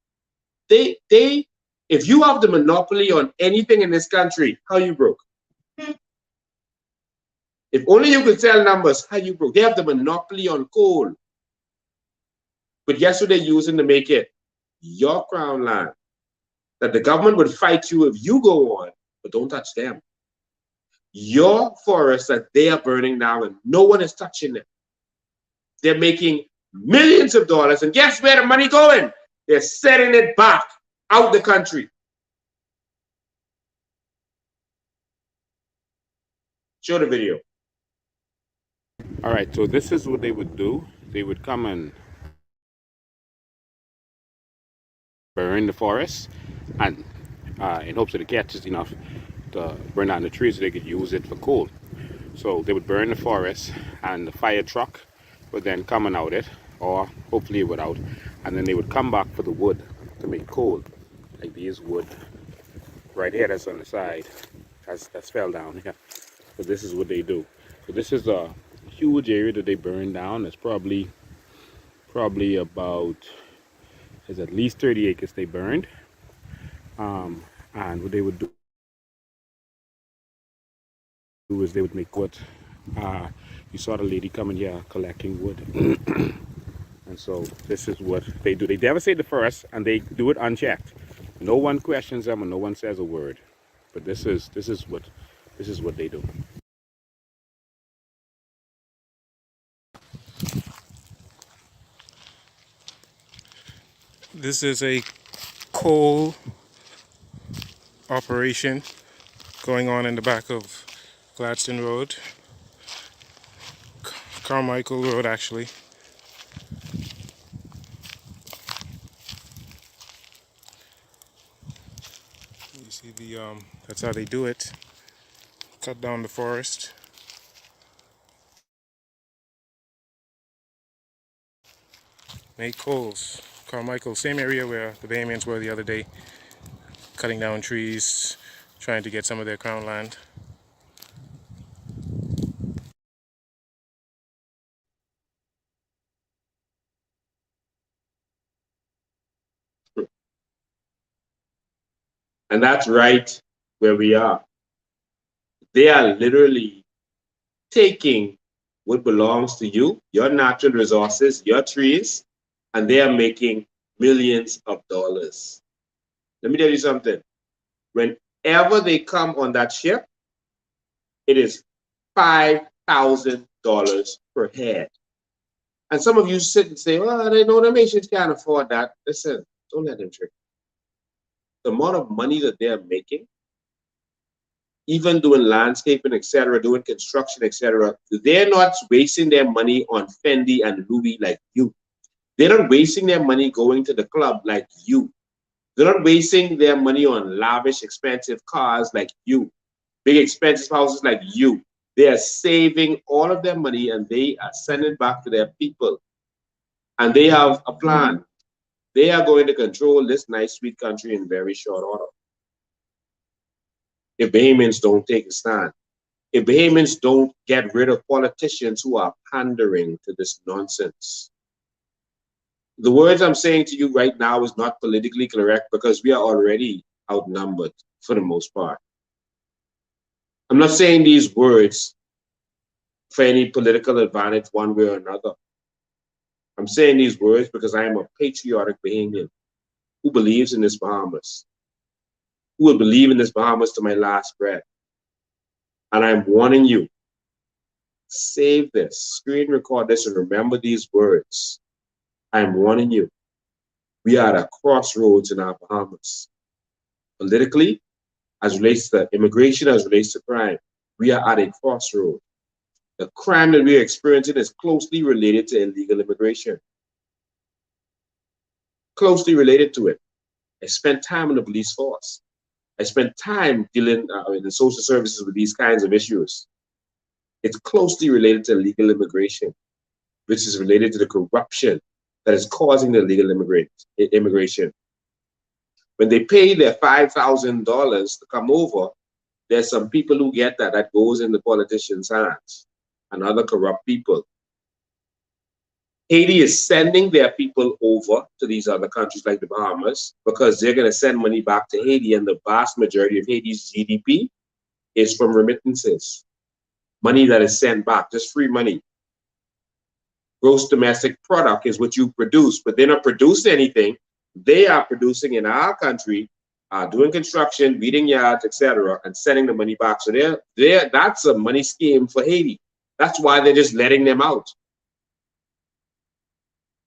If you have the monopoly on anything in this country, how you broke? If only you could tell numbers, how you broke? They have the monopoly on coal. But guess what they're using to make it? Your crown land. That the government would fight you if you go on, but don't touch them. Your forests that they are burning down and no one is touching them. They're making millions of dollars, and guess where the money going? They're sending it back out the country. Show the video. All right, so this is what they would do. They would come and burn the forest, and in hopes that it catches enough to burn down the trees so they could use it for coal. So they would burn the forest, and the fire truck would then come and out it, or hopefully it would out, and then they would come back for the wood to make coal, like these wood right here that's on the side, that's fell down here. So this is what they do. So this is a huge area that they burn down. It's probably about, there's at least 30 acres they burned. And what they would do is they would make wood. You saw the lady coming here collecting wood. And so this is what they do. They devastate the forest and they do it unchecked. No one questions them and no one says a word. But this is what they do. This is a coal operation going on in the back of Gladstone Road, Carmichael Road actually. You see that's how they do it. Cut down the forest. Make coals. Carmichael, same area where the Bahamians were the other day, cutting down trees, trying to get some of their crown land. And that's right where we are. They are literally taking what belongs to you, your natural resources, your trees, and they are making millions of dollars. Let me tell you something. Whenever they come on that ship, it is $5,000 per head. And some of you sit and say, well, they know the Haitians can't afford that. Listen, don't let them trick you. The amount of money that they're making, even doing landscaping, etc., doing construction, etc., they're not wasting their money on Fendi and Louis like you. They're not wasting their money going to the club like you. They're not wasting their money on lavish, expensive cars like you, big, expensive houses like you. They are saving all of their money and they are sending it back to their people. And they have a plan. They are going to control this nice, sweet country in very short order. If Bahamians don't take a stand, if Bahamians don't get rid of politicians who are pandering to this nonsense. The words I'm saying to you right now is not politically correct because we are already outnumbered for the most part. I'm not saying these words for any political advantage one way or another. I'm saying these words because I am a patriotic Bahamian who believes in this Bahamas, who will believe in this Bahamas to my last breath. And I'm warning you, save this, screen record this, and remember these words. I'm warning you, we are at a crossroads in our Bahamas. Politically, as relates to immigration, as relates to crime, we are at a crossroad. The crime that we are experiencing is closely related to illegal immigration. Closely related to it. I spent time in the police force. I spent time dealing in the social services with these kinds of issues. It's closely related to illegal immigration, which is related to the corruption that is causing the illegal immigration. When they pay their $5,000 to come over, there's some people who get that goes in the politicians' hands and other corrupt people. Haiti is sending their people over to these other countries like the Bahamas because they're going to send money back to Haiti, and the vast majority of Haiti's GDP is from remittances. Money that is sent back, just free money. Gross domestic product is what you produce, but they're not producing anything. They are producing in our country, doing construction, weeding yards, etc., and sending the money back. So that's a money scheme for Haiti. That's why they're just letting them out.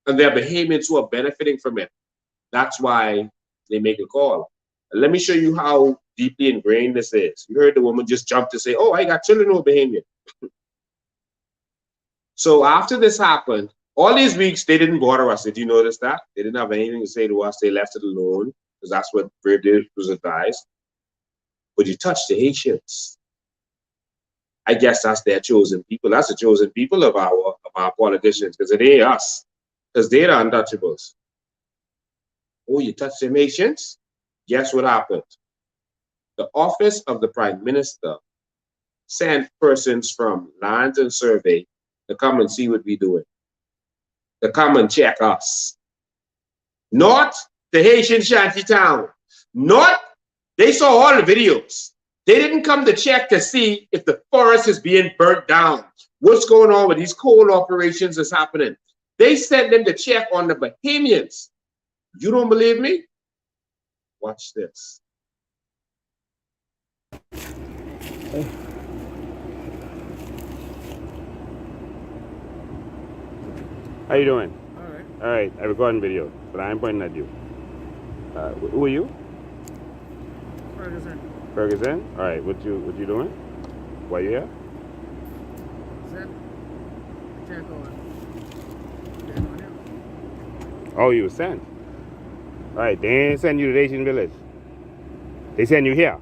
And there are Bahamians who are benefiting from it. That's why they make a call. And let me show you how deeply ingrained this is. You heard the woman just jump to say, oh, I got children who are Bahamian. So after this happened, all these weeks, they didn't bother us. Did you notice that? They didn't have anything to say to us. They left it alone because that's what Brave David was advised. But you touch the Haitians. I guess that's their chosen people. That's the chosen people of our politicians, because it ain't us, because they're the untouchables. Oh, you touch the Haitians? Guess what happened? The office of the Prime Minister sent persons from Lands and Survey to come and see what we're doing, to come and check us. Not the Haitian shanty town. Not, they saw all the videos. They didn't come to check to see if the forest is being burnt down. What's going on with these coal operations that's happening? They sent them to check on the Bahamians. You don't believe me? Watch this. How you doing? All right. All right, I recording video, but I ain't pointing at you. Who are you? Ferguson. Ferguson? All right, what you doing? Why you here? Check on. Oh, you were sent. All right, they ain't send you to the Haitian village. They send you here,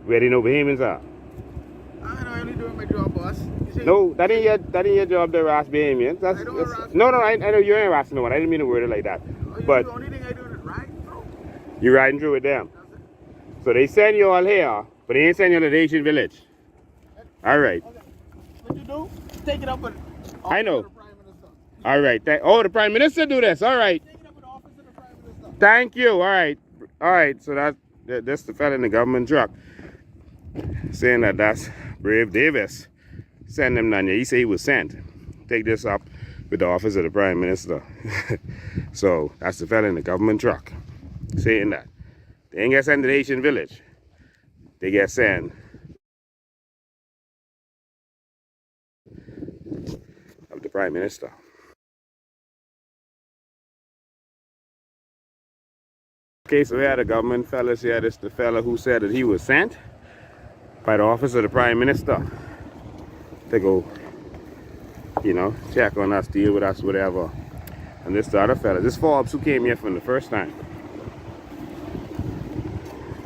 where they know Bahamians are. I'm only doing my job, boss. No, that ain't your job to harass Bahamians. I don't harass no, I know you ain't harassing no one. I didn't mean to word it like that. But the only thing I do is ride through. you're riding through with them. So they send you all here, but they ain't send you to the Haitian village. All right. Okay. What you do? Take it up with I know. the Prime Minister. All right. The Prime Minister do this. All right. Take it up with the office of the Prime Minister. Thank you. All right. All right. So that's the fella in the government truck saying that's Brave Davis. Send him down here. He said he was sent. Take this up with the office of the Prime Minister. So that's the fella in the government truck saying that. They ain't get sent to the Haitian village. They get sent of the Prime Minister. Okay, so we had a government fellas here. This is the fella who said that he was sent by the office of the Prime Minister to go, check on us, deal with us, whatever. And this the other fella. This Forbes who came here from the first time.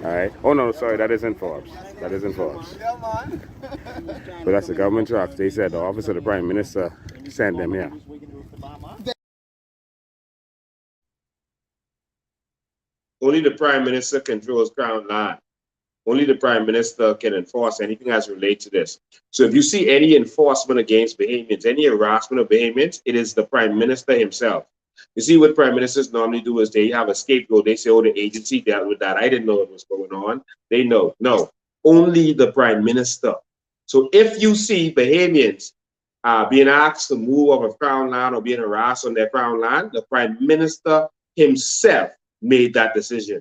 Alright. Oh no, sorry, that isn't Forbes. That isn't Forbes. But that's the government trucks. They said the office of the Prime Minister sent them here. Only the Prime Minister controls Crown land. Only the Prime Minister can enforce anything as relates to this. So if you see any enforcement against Bahamians, any harassment of Bahamians, it is the Prime Minister himself. You see what Prime Ministers normally do is they have a scapegoat. They say, oh, the agency dealt with that. I didn't know what was going on. They know. No, only the Prime Minister. So if you see Bahamians being asked to move off of Crown land or being harassed on their Crown land, the Prime Minister himself made that decision.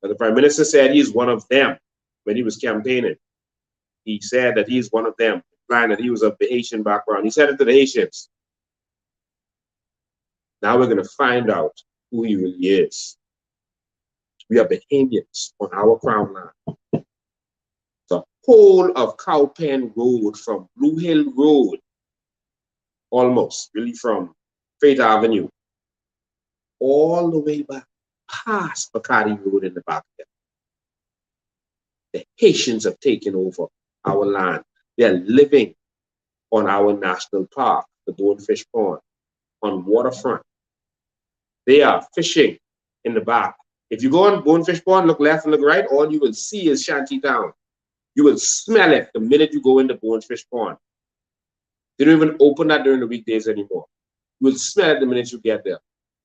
But the Prime Minister said he's one of them when he was campaigning. He said that he's one of them, implying that he was of the Haitian background. He said it to the Haitians. Now we're going to find out who he really is. We are Bahamians on our Crown land. The whole of Cowpen Road from Blue Hill Road, almost, really from Faith Avenue, all the way back past Bacardi Road in the back there. The Haitians have taken over our land. They're living on our national park, the Bonefish Pond, on waterfront. They are fishing in the back If you go on Bonefish Pond, look left and look right, all you will see is Shantytown. You will smell it the minute you go into Bonefish Pond. They don't even open that during the weekdays anymore. You will smell it the minute you get there.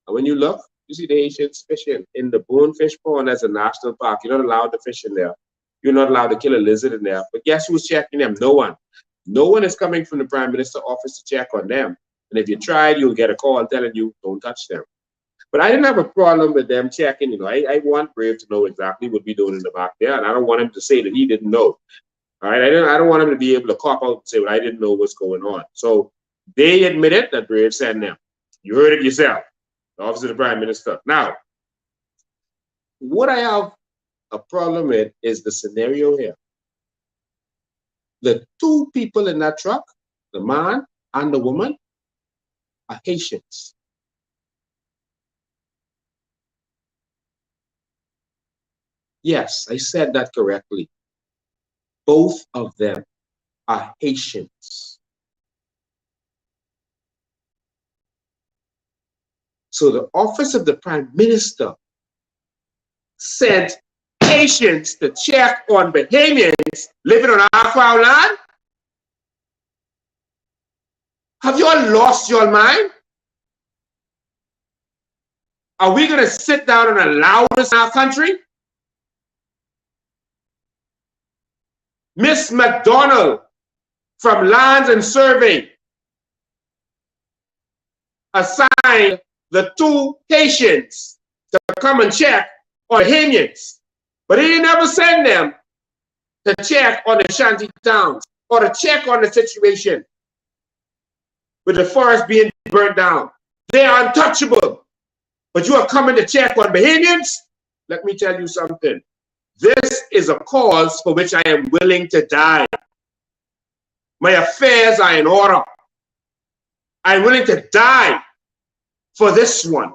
And when you look, you see the Haitians fishing in the Bonefish Pond as a national park. You're not allowed to fish in there. You're not allowed to kill a lizard in there. But guess who's checking them? No one. No one is coming from the Prime Minister's office to check on them. And if you tried, you'll get a call telling you, don't touch them. But I didn't have a problem with them checking. You know, I want Brave to know exactly what we're doing in the back there. And I don't want him to say that he didn't know. All right, I don't want him to be able to cop out and say, well, I didn't know what's going on. So they admitted that Brave sent them. You heard it yourself, the Office of the Prime Minister. Now, what I have a problem with is the scenario here. The two people in that truck, the man and the woman, are Haitians. Yes, I said that correctly. Both of them are Haitians. So the Office of the Prime Minister sent Haitians to check on Bahamians living on our foul land? Have you all lost your mind? Are we going to sit down and allow this in our country? Miss McDonald from Lands and Survey assigned the two Haitians to come and check on Bahamians, but he never sent them to check on the shanty towns or to check on the situation with the forest being burnt down. They are untouchable, but you are coming to check on Bahamians? Let me tell you something. This is a cause for which I am willing to die. My affairs are in order. I'm willing to die for this one.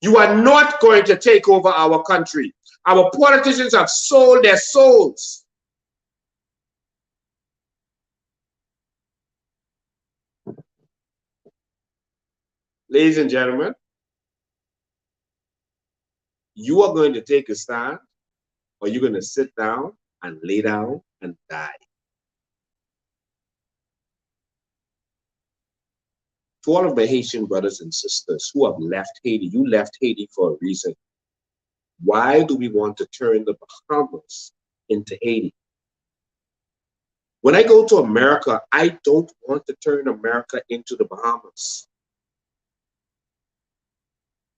You are not going to take over our country. Our politicians have sold their souls. Ladies and gentlemen, you are going to take a stand, or you're going to sit down and lay down and die. To all of my Haitian brothers and sisters who have left Haiti, you left Haiti for a reason. Why do we want to turn the Bahamas into Haiti? When I go to America, I don't want to turn America into the Bahamas.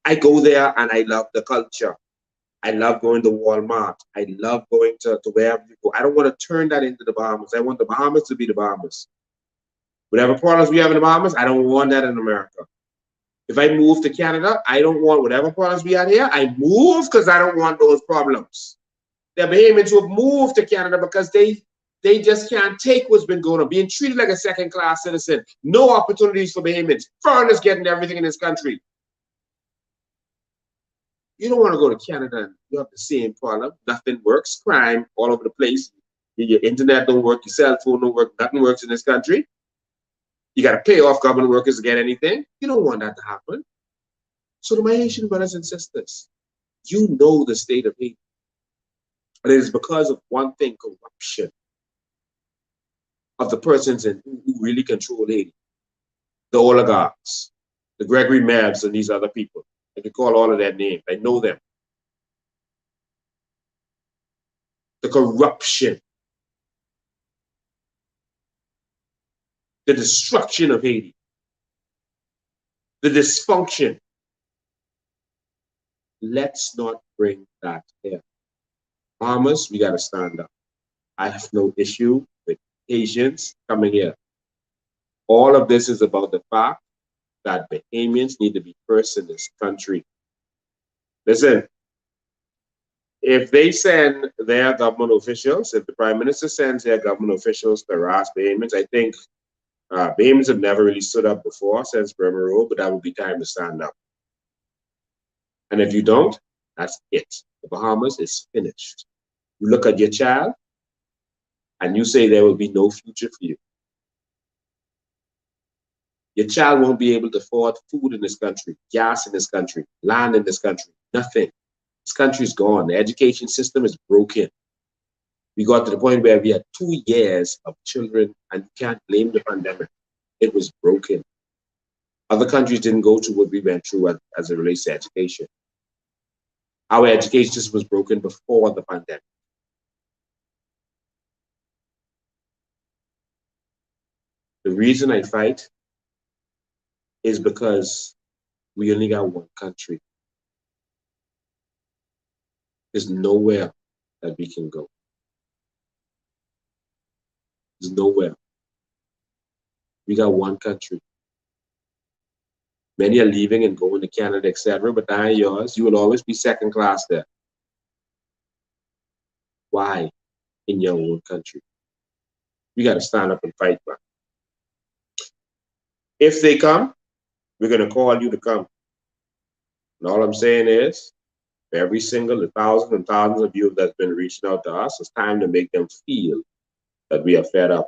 I go there and I love the culture. I love going to Walmart. I love going to wherever you go. I don't want to turn that into the Bahamas. I want the Bahamas to be the Bahamas. Whatever problems we have in the Bahamas, I don't want that in America. If I move to Canada, I don't want whatever problems we have here. I move because I don't want those problems. There are Bahamians who have moved to Canada because they just can't take what's been going on, being treated like a second-class citizen. No opportunities for Bahamians. Foreigners getting everything in this country. You don't want to go to Canada and you have the same problem. Nothing works. Crime all over the place. Your internet don't work. Your cell phone don't work. Nothing works in this country. You got to pay off government workers to get anything. You don't want that to happen. So to my Haitian brothers and sisters, you know the state of Haiti. And it is because of one thing, corruption of the persons who really control Haiti. The oligarchs, the Gregory Mavs and these other people. I can call all of their names. I know them. The corruption. The destruction of Haiti. The dysfunction. Let's not bring that here. Bahamas, we got to stand up. I have no issue with Haitians coming here. All of this is about the fact that Bahamians need to be first in this country. Listen, if they send their government officials, if the Prime Minister sends their government officials to harass Bahamians, I think Bahamians have never really stood up before since Burma Road, but that would be time to stand up. And if you don't, that's it. The Bahamas is finished. You look at your child and you say there will be no future for you. Your child won't be able to afford food in this country, gas in this country, land in this country, nothing. This country is gone. The education system is broken. We got to the point where we had 2 years of children, and you can't blame the pandemic. It was broken. Other countries didn't go through what we went through as it relates to education. Our education system was broken before the pandemic. The reason I fight is because we only got one country. There's nowhere that we can go. There's nowhere. We got one country. Many are leaving and going to Canada, etc., but that ain't yours. You will always be second class there. Why? In your own country. We got to stand up and fight back. If they come, we're going to call you to come. And all I'm saying is, every single, the thousands and thousands of you that's been reaching out to us, it's time to make them feel that we are fed up.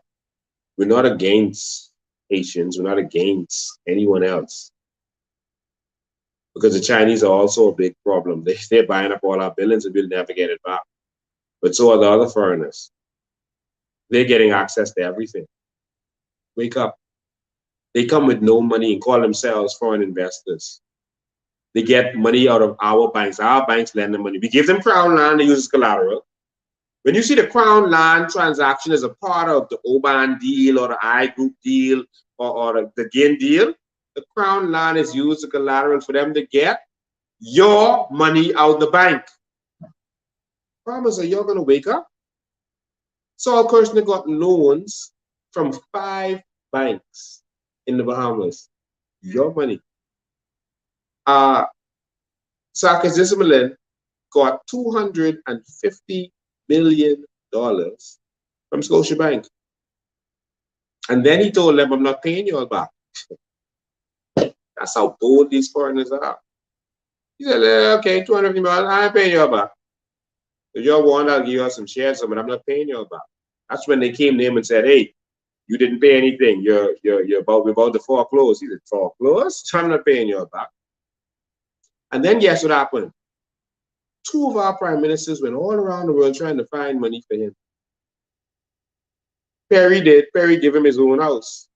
We're not against Haitians. We're not against anyone else. Because the Chinese are also a big problem. They're buying up all our billions and we'll never get it back. But so are the other foreigners. They're getting access to everything. Wake up. They come with no money and call themselves foreign investors. They get money out of our banks. Our banks lend them money. We give them crown land, they use as collateral. When you see the crown land transaction as a part of the Oban deal or the I Group deal or the GAIN deal, the crown land is used as collateral for them to get your money out the bank. Farmers, are you going to wake up? Saul Kirshner got loans from 5 banks in the Bahamas. Your money. Sarkis Ismailin got $250 million from Scotiabank. And then he told them, I'm not paying you all back. That's how bold these foreigners are. He said, okay, $250 million, I ain't paying you all back. If you want, I'll give you some shares, but I'm not paying you all back. That's when they came to him and said, hey, you didn't pay anything. We're about to foreclose. He said, foreclose? I'm not paying you all back. And then guess what happened? 2 of our prime ministers went all around the world trying to find money for him. Perry did. Perry gave him his own house.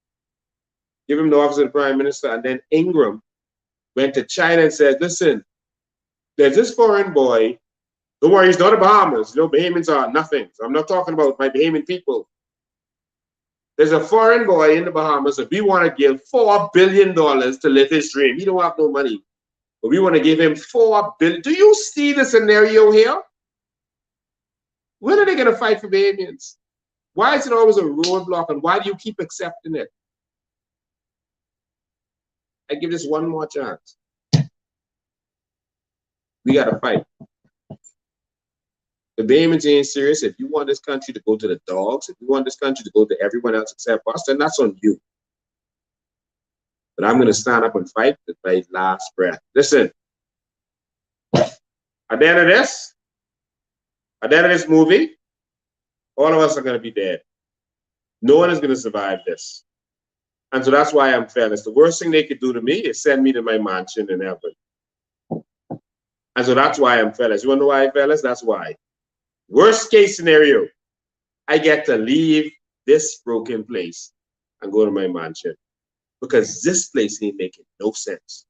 Give him the office of the prime minister. And then Ingram went to China and said, listen, there's this foreign boy. Don't worry, he's not the Bahamas. You know, Bahamians are nothing. So I'm not talking about my Bahamian people. There's a foreign boy in the Bahamas that we want to give $4 billion to live his dream. He don't have no money. But we want to give him $4 billion. Do you see the scenario here? When are they going to fight for Bahamians? Why is it always a roadblock, and why do you keep accepting it? I give this one more chance. We got to fight. The Bahamians ain't serious. If you want this country to go to the dogs, if you want this country to go to everyone else except us, then that's on you. But I'm going to stand up and fight with my last breath. Listen, at the end of this movie, all of us are going to be dead. No one is going to survive this. And so that's why I'm fearless. The worst thing they could do to me is send me to my mansion in heaven. And so that's why I'm fearless. You want to know why I'm fearless? That's why. Worst case scenario, I get to leave this broken place and go to my mansion. Because this place ain't making no sense.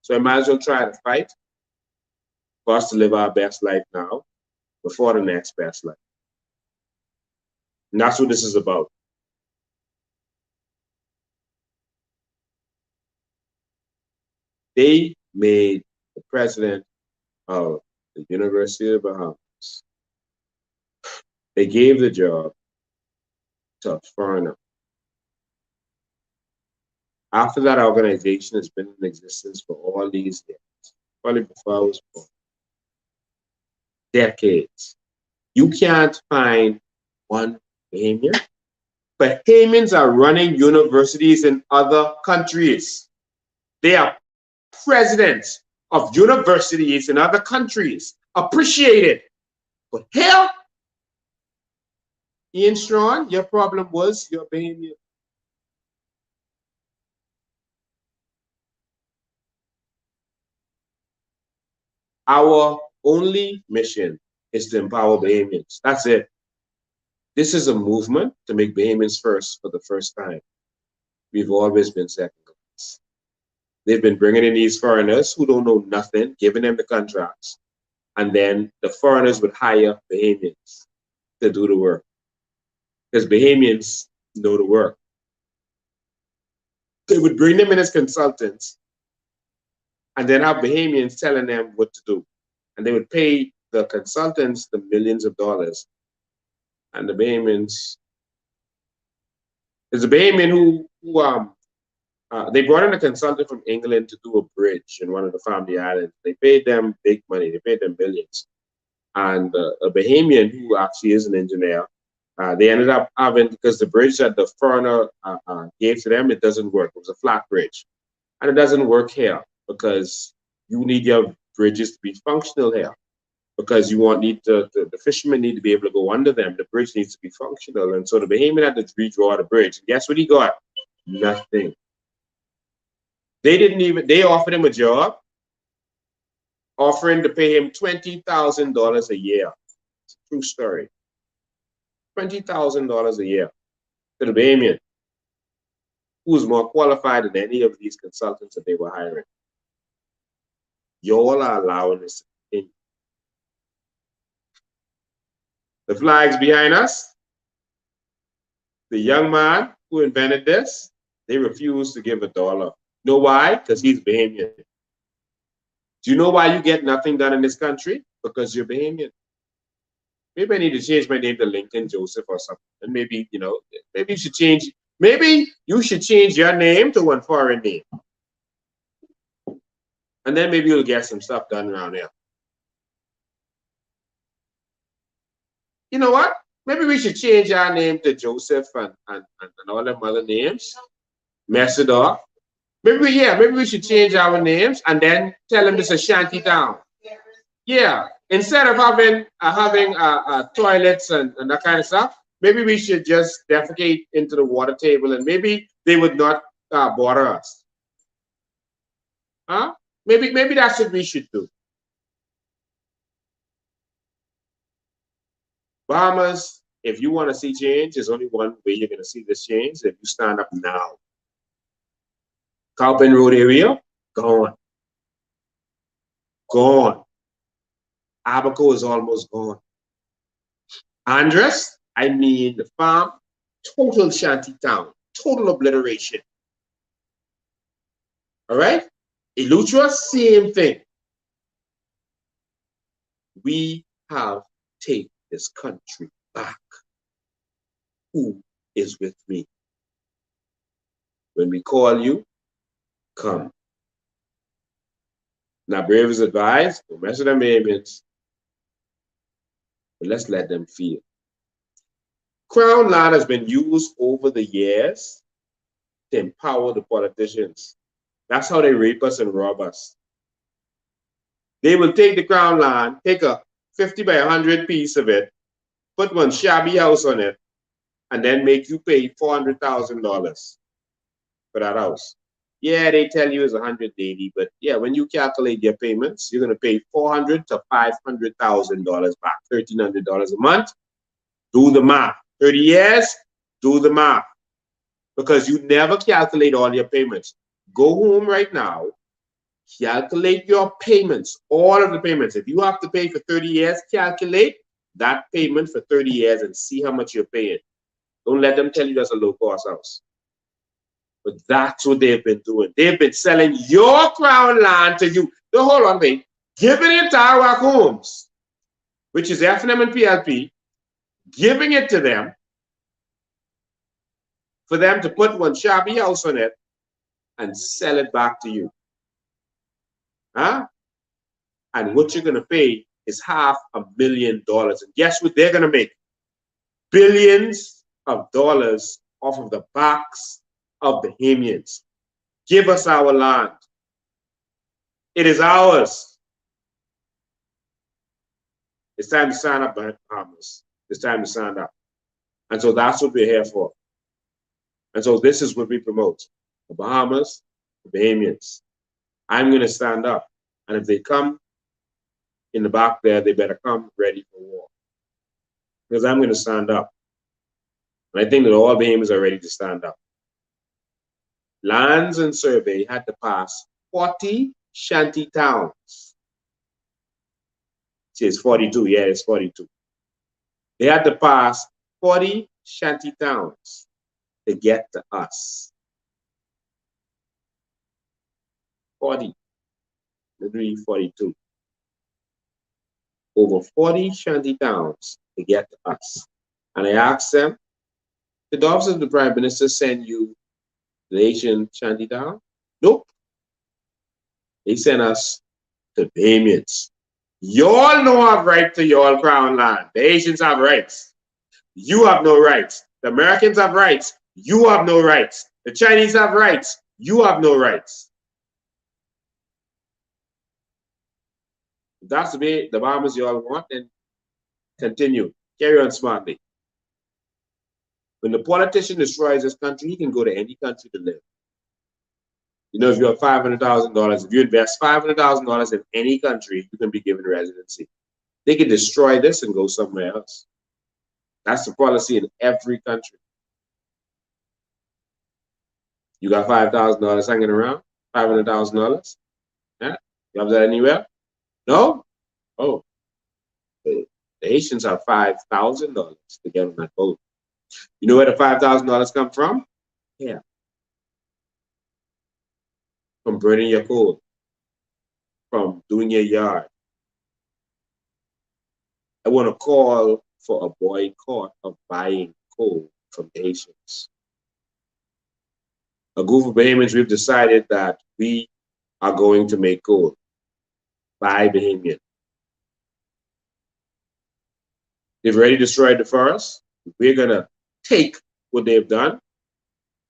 So I might as well try to fight for us to live our best life now before the next best life. And that's what this is about. They made the president of the University of Bahamas. They gave the job to a foreigner. After that organization has been in existence for all these years, probably before I was born, decades, you can't find one Bahamian. Bahamians are running universities in other countries. They are presidents of universities in other countries. Appreciate it. But here, Ian Strawn, your problem was you're Bahamian. Our only mission is to empower Bahamians. That's it. This is a movement to make Bahamians first for the first time. We've always been second class. They've been bringing in these foreigners who don't know nothing, giving them the contracts, and then the foreigners would hire Bahamians to do the work. Because Bahamians know the work. They would bring them in as consultants and then have Bahamians telling them what to do. And they would pay the consultants the millions of dollars. And the Bahamians, there's a Bahamian who they brought in a consultant from England to do a bridge in one of the family islands. They paid them big money. They paid them billions. And a Bahamian who actually is an engineer, they ended up having, because the bridge that the foreigner gave to them, it doesn't work. It was a flat bridge. And it doesn't work here because you need your bridges to be functional here. Because the fishermen need to be able to go under them. The bridge needs to be functional. And so the Bahamian had to redraw the bridge. And guess what he got? Nothing. They offered him a job, offering to pay him $20,000 a year. It's a true story. $20,000 a year to the Bahamian, who's more qualified than any of these consultants that they were hiring. You all are allowing this to continue. The flag's behind us. The young man who invented this, they refused to give $1. You know why? Because he's Bahamian. Do you know why you get nothing done in this country? Because you're Bahamian. Maybe I need to change my name to Lincoln Joseph or something. And maybe, maybe you should change your name to one foreign name. And then maybe you'll get some stuff done around here. You know what? Maybe we should change our name to Joseph and all them other names. Mess it up. Maybe we should change our names and then tell them it's a shanty town. Yeah. Instead of having toilets and that kind of stuff, maybe we should just defecate into the water table and maybe they would not bother us. Huh? Maybe that's what we should do. Bahamas, if you want to see change, there's only one way you're going to see this change, if you stand up now. Cowpen Road area, gone. Gone. Abaco is almost gone. Andres, I mean the farm, total shanty town, total obliteration. All right? Eleuthera, same thing. We have taken this country back. Who is with me? When we call you, come. Now, brave is advised, don't mess with them Bahamians, but let's let them feel. Crown land has been used over the years to empower the politicians. That's how they rape us and rob us. They will take the crown land, take a 50 by 100 piece of it, put one shabby house on it, and then make you pay $400,000 for that house. Yeah, they tell you it's 180, but yeah, when you calculate your payments, you're going to pay $400,000 to $500,000 back, $1,300 a month. Do the math. 30 years, do the math. Because you never calculate all your payments. Go home right now, calculate your payments, all of the payments. If you have to pay for 30 years, calculate that payment for 30 years and see how much you're paying. Don't let them tell you that's a low-cost house. But that's what they've been doing. They've been selling your crown land to you. So hold on, wait. Giving it to our homes, which is F&M and PLP, giving it to them for them to put one shabby house on it and sell it back to you. Huh? And what you're going to pay is $500,000. And guess what they're going to make? Billions of dollars off of the backs of Bahamians. Give us our land. It is ours. It's time to sign up, Bahamas. It's time to sign up. And so that's what we're here for. And so this is what we promote. The Bahamas, the Bahamians. I'm going to stand up. And if they come in the back there, they better come ready for war. Because I'm going to stand up. And I think that all Bahamians are ready to stand up. Lands and Survey had to pass 40 shanty towns. See, it's 42. Yeah, it's 42. They had to pass 40 shanty towns to get to us. 40. Literally 42. Over 40 shanty towns to get to us. And I asked them, did the office of the Prime Minister send you the Haitian shanty town? Nope. They sent us to Bahamians. Y'all know have right to your crown land. The Haitians have rights. You have no rights. The Americans have rights. You have no rights. The Chinese have rights. You have no rights. If that's the way the Bahamas you all want, then continue. Carry on smartly. When the politician destroys this country, he can go to any country to live. You know, if you have $500,000, if you invest $500,000 in any country, you can be given residency. They can destroy this and go somewhere else. That's the policy in every country. You got $5,000 hanging around? $500,000? Yeah? You have that anywhere? No? Oh. The Haitians have $5,000 to get on that boat. You know where the $5,000 come from? Yeah. From burning your coal, from doing your yard. I want to call for a boycott of buying coal from the Haitians. A group of Bahamians, we've decided that we are going to make coal by Bahamian. They've already destroyed the forest. We're going to take what they've done.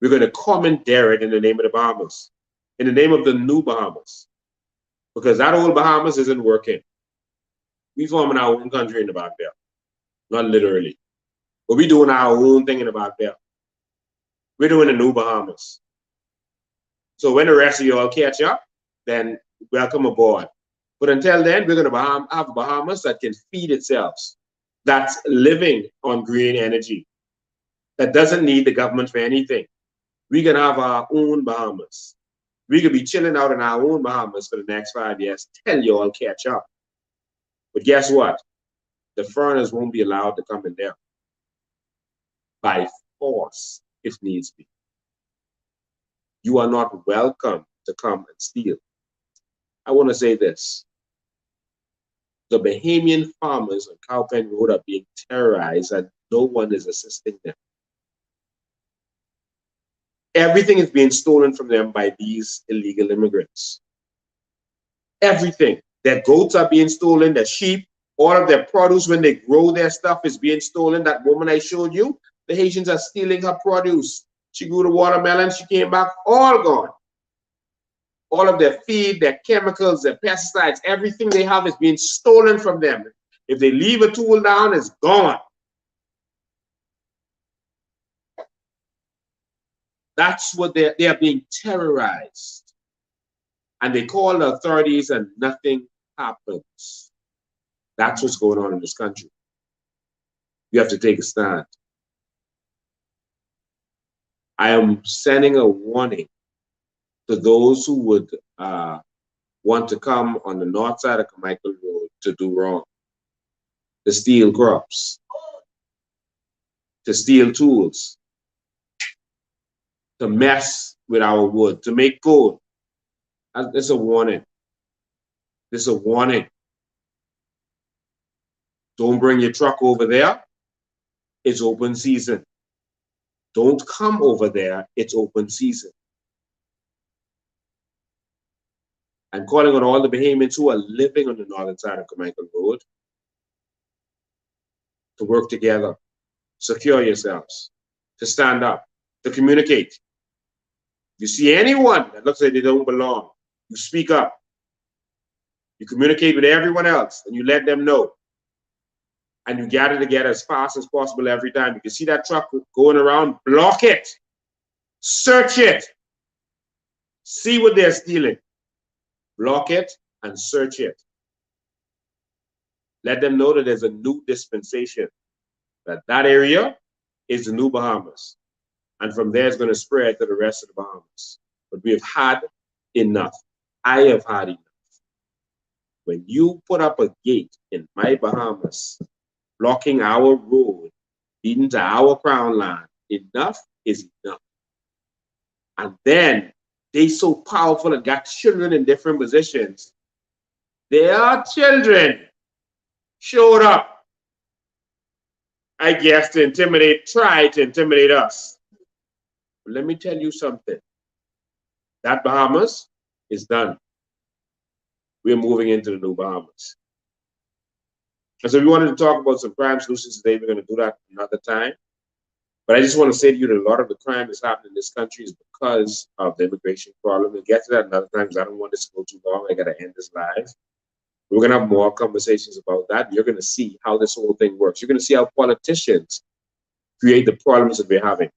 We're going to commandeer it in the name of the Bahamas, in the name of the new Bahamas, because that old Bahamas isn't working. We forming our own country in the back there, not literally, but we doing our own thing in the back there. We're doing the new Bahamas. So when the rest of you all catch up, then welcome aboard. But until then, we're going to have Bahamas that can feed itself, that's living on green energy, that doesn't need the government for anything. We can have our own Bahamas. We could be chilling out in our own Bahamas for the next 5 years till you all catch up. But guess what? The foreigners won't be allowed to come in there by force if needs be. You are not welcome to come and steal. I want to say this. The Bahamian farmers on Cowpen Road are being terrorized and no one is assisting them. Everything is being stolen from them by these illegal immigrants. Everything. Their goats are being stolen, their sheep, all of their produce when they grow their stuff is being stolen. That woman I showed you, the Haitians are stealing her produce. She grew the watermelon, she came back, all gone. All of their feed, their chemicals, their pesticides, everything they have is being stolen from them. If they leave a tool down, it's gone. That's what they are being terrorized. And they call the authorities and nothing happens. That's what's going on in this country. You have to take a stand. I am sending a warning to those who would want to come on the north side of Carmichael Road to do wrong, to steal crops, to steal tools, to mess with our wood, to make gold. It's a warning. It's a warning. Don't bring your truck over there. It's open season. Don't come over there. It's open season. I'm calling on all the Bahamians who are living on the northern side of Carmichael Road to work together, secure yourselves, to stand up, to communicate. If you see anyone that looks like they don't belong, you speak up. You communicate with everyone else and you let them know. And you gather together as fast as possible every time. You can see that truck going around, block it, search it, see what they're stealing. Block it and search it. Let them know that there's a new dispensation, that area is the new Bahamas. And from there, it's going to spread to the rest of the Bahamas. But we have had enough. I have had enough. When you put up a gate in my Bahamas, blocking our road, leading to our crown land, enough is enough. And then they so powerful and got children in different positions. Their children showed up, I guess, to try to intimidate us. But let me tell you something. That Bahamas is done. We're moving into the new Bahamas. And so we wanted to talk about some crime solutions today. We're going to do that another time. But I just want to say to you that a lot of the crime that's happening in this country is because of the immigration problem. We'll get to that another time because I don't want this to go too long. I got to end this live. We're going to have more conversations about that. You're going to see how this whole thing works. You're going to see how politicians create the problems that we're having.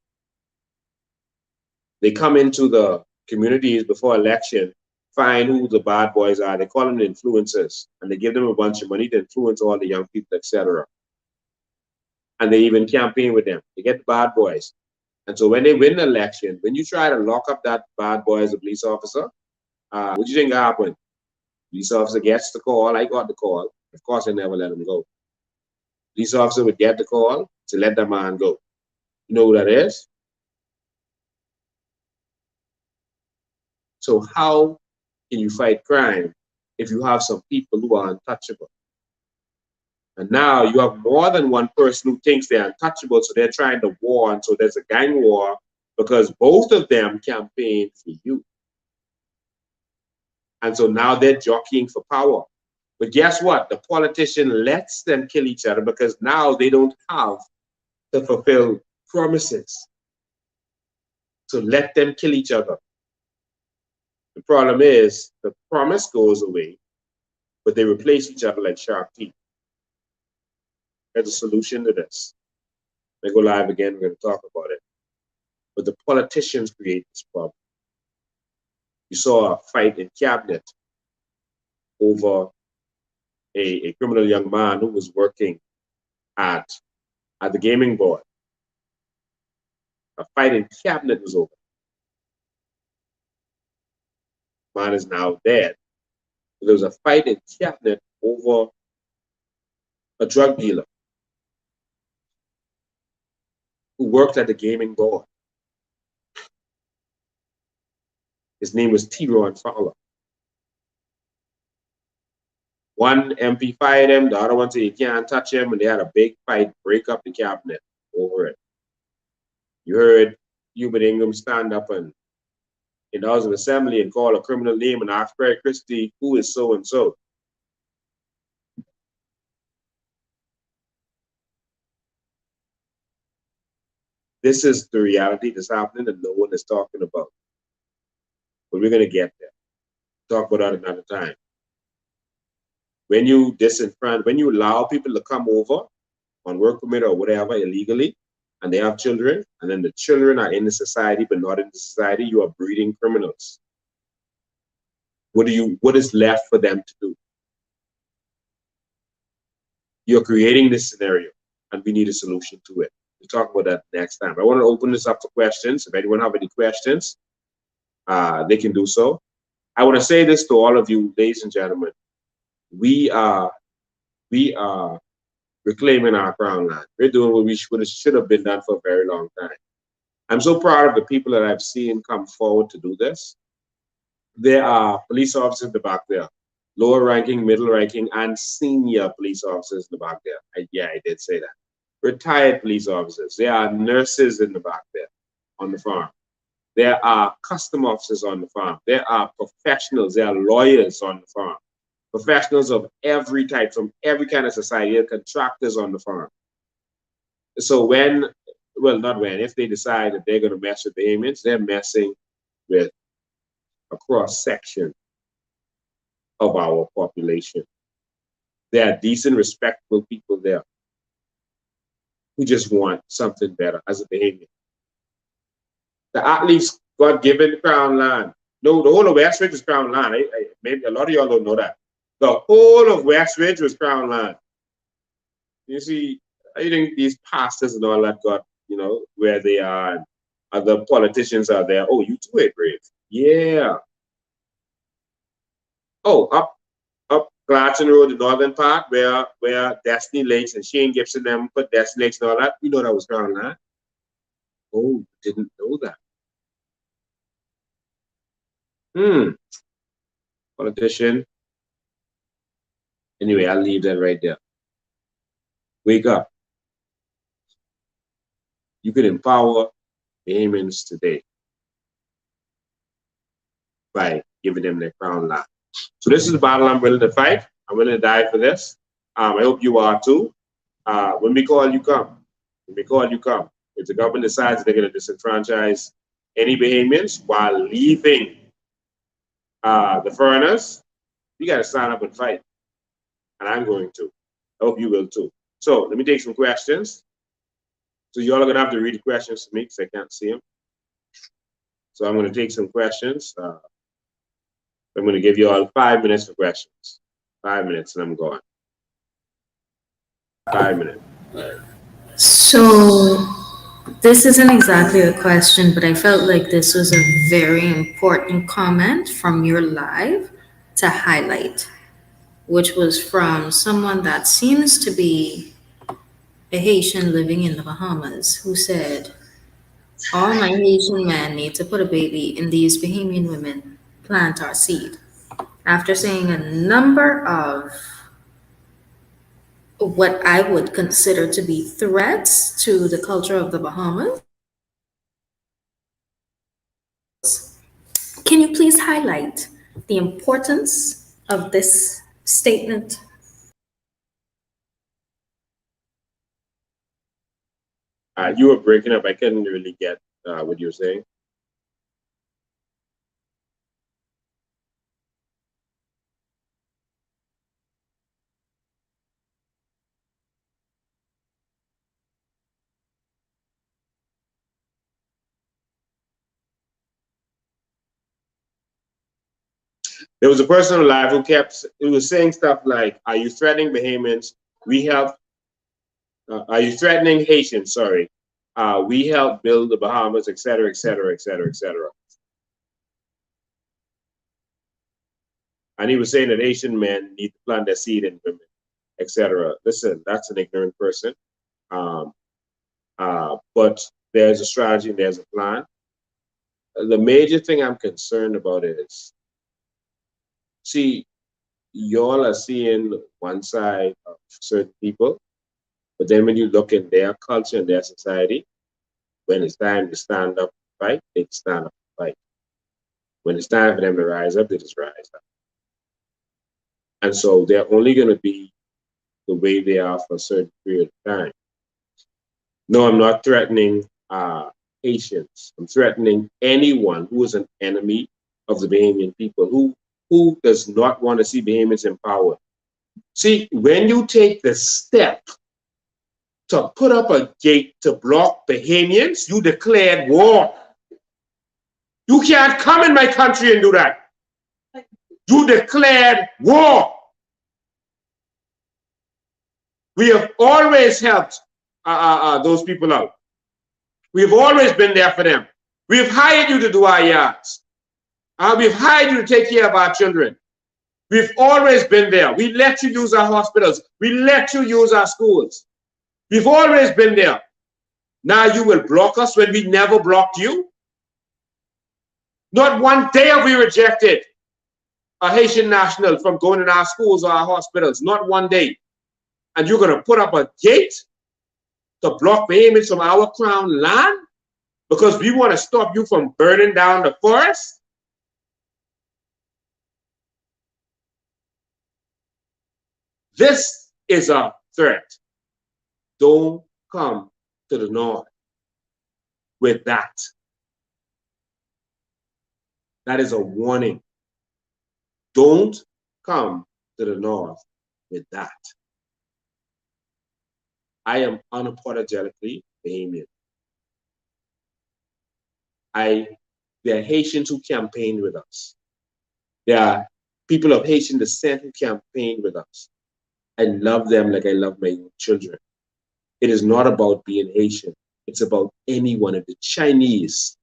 They come into the communities before election, find who the bad boys are. They call them the influencers, and they give them a bunch of money to influence all the young people, etc. And they even campaign with them. They get the bad boys. And so when they win the election, when you try to lock up that bad boy as a police officer, what do you think happened? Police officer gets the call. I got the call. Of course, I never let him go. Police officer would get the call to let the man go. You know who that is? So how can you fight crime if you have some people who are untouchable? And now you have more than one person who thinks they're untouchable, so they're trying to war, and so there's a gang war because both of them campaign for you. And so now they're jockeying for power. But guess what? The politician lets them kill each other because now they don't have to fulfill promises. So let them kill each other. The problem is the promise goes away, but they replace each other like shark teeth. There's a solution to this. They go live again, we're going to talk about it. But the politicians create this problem. You saw a fight in cabinet over a criminal young man who was working at the gaming board. A fight in cabinet was over. Man is now dead. There was a fight in cabinet over a drug dealer who worked at the gaming board. His name was T-Ron Fowler. One MP fired him, the other one said you can't touch him, and they had a big fight, break up the cabinet over it. You heard Hubert Ingham stand up and in the House of Assembly and call a criminal name and ask Fred Christie, who is so-and-so? This is the reality that's happening and no one is talking about. But we're going to get there. Talk about that another time. When you allow people to come over on work permit or whatever illegally, and they have children, and then the children are in the society but not in the society, you are breeding criminals. What is left for them to do? You're creating this scenario, and we need a solution to it. We'll talk about that next time. I want to open this up for questions. If anyone have any questions, they can do so. I want to say this to all of you, ladies and gentlemen. We are reclaiming our crown land. We're doing what should have been done for a very long time. I'm so proud of the people that I've seen come forward to do this. There are police officers in the back there, lower ranking, middle ranking, and senior police officers in the back there. I did say that. Retired police officers. There are nurses in the back there on the farm. There are custom officers on the farm. There are professionals. There are lawyers on the farm. Professionals of every type, from every kind of society. There are contractors on the farm. So if they decide that they're going to mess with the Bahamians, they're messing with a cross-section of our population. There are decent, respectable people there who just want something better as a Bahamian. The athletes got given crown land. No, the whole of West Ridge was crown land. Maybe a lot of y'all don't know that. The whole of West Ridge was crown land. You see, I think these pastors and all that got, you know, where they are, and other politicians are there. Oh, you too, brave. Yeah. Oh, up Clarkson Road, the northern part, where Destiny Lakes and Shane Gibson them put Destiny Lakes and all that. You know that was Crown Land. Oh, didn't know that. Politician. Anyway, I'll leave that right there. Wake up. You can empower Bahamians today by giving them their crown land. So this is the battle I'm willing to fight. I'm willing to die for this. I hope you are too. When we call, you come. When we call, you come. If the government decides they're going to disenfranchise any Bahamians while leaving the foreigners, you got to sign up and fight. And I'm going to. I hope you will too. So let me take some questions. So you all are going to have to read the questions to me because I can't see them. So I'm going to take some questions. I'm going to give you all 5 minutes for questions. 5 minutes and I'm going. 5 minutes. So, this isn't exactly a question, but I felt like this was a very important comment from your live to highlight, which was from someone that seems to be a Haitian living in the Bahamas who said, all my Haitian men need to put a baby in these Bahamian women, plant our seed. After saying a number of what I would consider to be threats to the culture of the Bahamas, can you please highlight the importance of this statement? You were breaking up. I couldn't really get what you were saying. There was a person alive who was saying stuff like, are you threatening Bahamians? We have, are you threatening Haitians? Sorry. We helped build the Bahamas, et cetera, et cetera, et cetera, et cetera. And he was saying that Asian men need to plant their seed in women, et cetera. Listen, that's an ignorant person. But there's a strategy and there's a plan. The major thing I'm concerned about is, see, y'all are seeing one side of certain people, but then when you look in their culture and their society, when it's time to stand up and fight, they stand up and fight. When it's time for them to rise up, they just rise up. And so they're only going to be the way they are for a certain period of time. No, I'm not threatening Haitians. I'm threatening anyone who is an enemy of the Bahamian people, who does not want to see Bahamians in power. See, when you take the step to put up a gate to block Bahamians, you declared war. You can't come in my country and do that. You declared war. We have always helped those people out. We've always been there for them. We've hired you to do our yards. We've hired you to take care of our children. We've always been there. We let you use our hospitals. We let you use our schools. We've always been there. Now you will block us when we never blocked you? Not one day have we rejected a Haitian national from going in our schools or our hospitals. Not one day. And you're going to put up a gate to block payments from our crown land because we want to stop you from burning down the forest? This is a threat. Don't come to the north with that. That is a warning. Don't come to the north with that. I am unapologetically Bahamian. There are Haitians who campaigned with us. There are people of Haitian descent who campaigned with us. I love them like I love my own children. It is not about being Haitian. It's about anyone. If the Chinese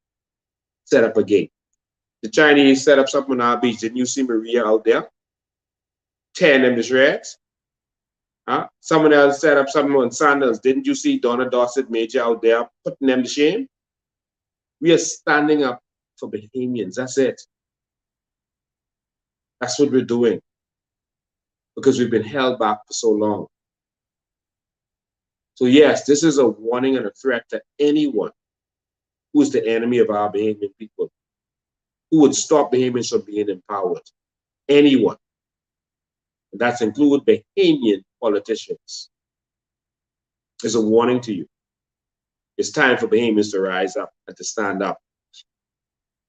set up a gate, the Chinese set up something on our beach. Didn't you see Maria out there tearing them to shreds? Huh? Someone else set up something on Sandals. Didn't you see Donna Dorset Major out there putting them to shame? We are standing up for Bahamians. That's it. That's what we're doing because we've been held back for so long. So yes, this is a warning and a threat to anyone who is the enemy of our Bahamian people, who would stop Bahamians from being empowered. Anyone. And that's include Bahamian politicians. It's a warning to you. It's time for Bahamians to rise up and to stand up.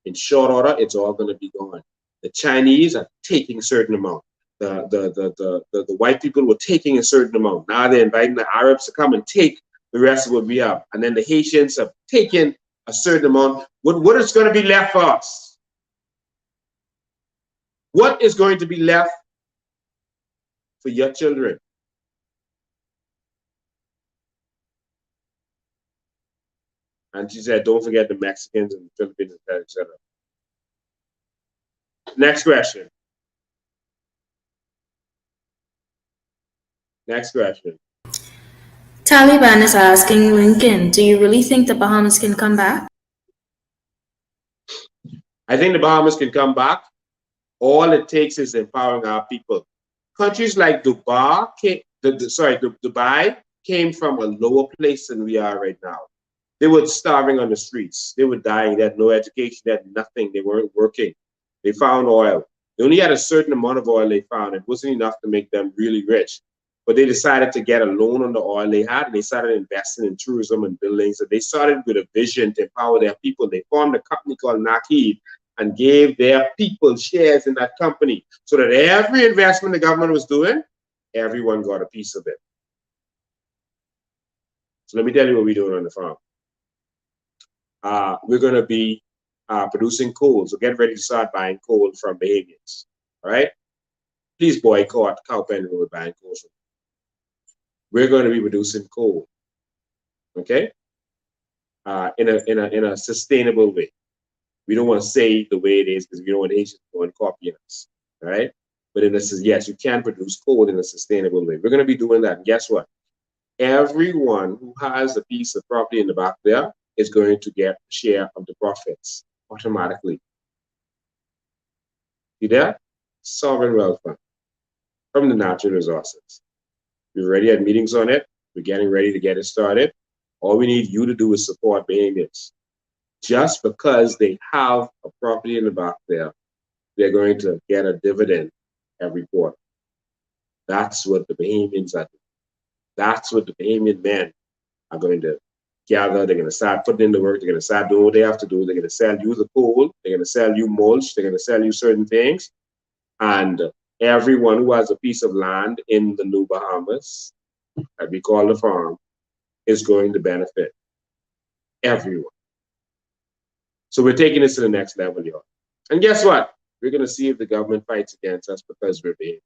In short order, it's all going to be gone. The Chinese are taking a certain amount. The white people were taking a certain amount. Now they're inviting the Arabs to come and take the rest of what we have. And then the Haitians have taken a certain amount. What is going to be left for us? What is going to be left for your children? And she said, don't forget the Mexicans and the Filipinos, etc. Next question. Next question. Taliban is asking Lincoln, do you really think the Bahamas can come back? I think the Bahamas can come back. All it takes is empowering our people. Countries like Dubai came from a lower place than we are right now. They were starving on the streets. They were dying. They had no education. They had nothing. They weren't working. They found oil. They only had a certain amount of oil they found. It wasn't enough to make them really rich. But they decided to get a loan on the oil they had, and they started investing in tourism and buildings. And they started with a vision to empower their people. They formed a company called Nakid and gave their people shares in that company so that every investment the government was doing, everyone got a piece of it. So let me tell you what we're doing on the farm. We're going to be producing coal. So get ready to start buying coal from Bahamians. All right? Please boycott Cowpen Road buying coal. We're going to be producing coal. Okay? In a sustainable way. We don't want to say the way it is because we don't want Asians to go and copy us. All right? But yes, you can produce coal in a sustainable way. We're going to be doing that. And guess what? Everyone who has a piece of property in the back there is going to get a share of the profits automatically. See that? Sovereign wealth fund from the natural resources. We've already had meetings on it. We're getting ready to get it started. All we need you to do is support Bahamians. Just because they have a property in the back there, they're going to get a dividend every quarter. That's what the Bahamians are doing. That's what the Bahamian men are going to gather. They're going to start putting in the work. They're going to start doing what they have to do. They're going to sell you the coal. They're going to sell you mulch. They're going to sell you certain things. And everyone who has a piece of land in the New Bahamas, that we call the farm, is going to benefit. Everyone. So we're taking this to the next level, y'all. And guess what? We're going to see if the government fights against us because we're Bahamian.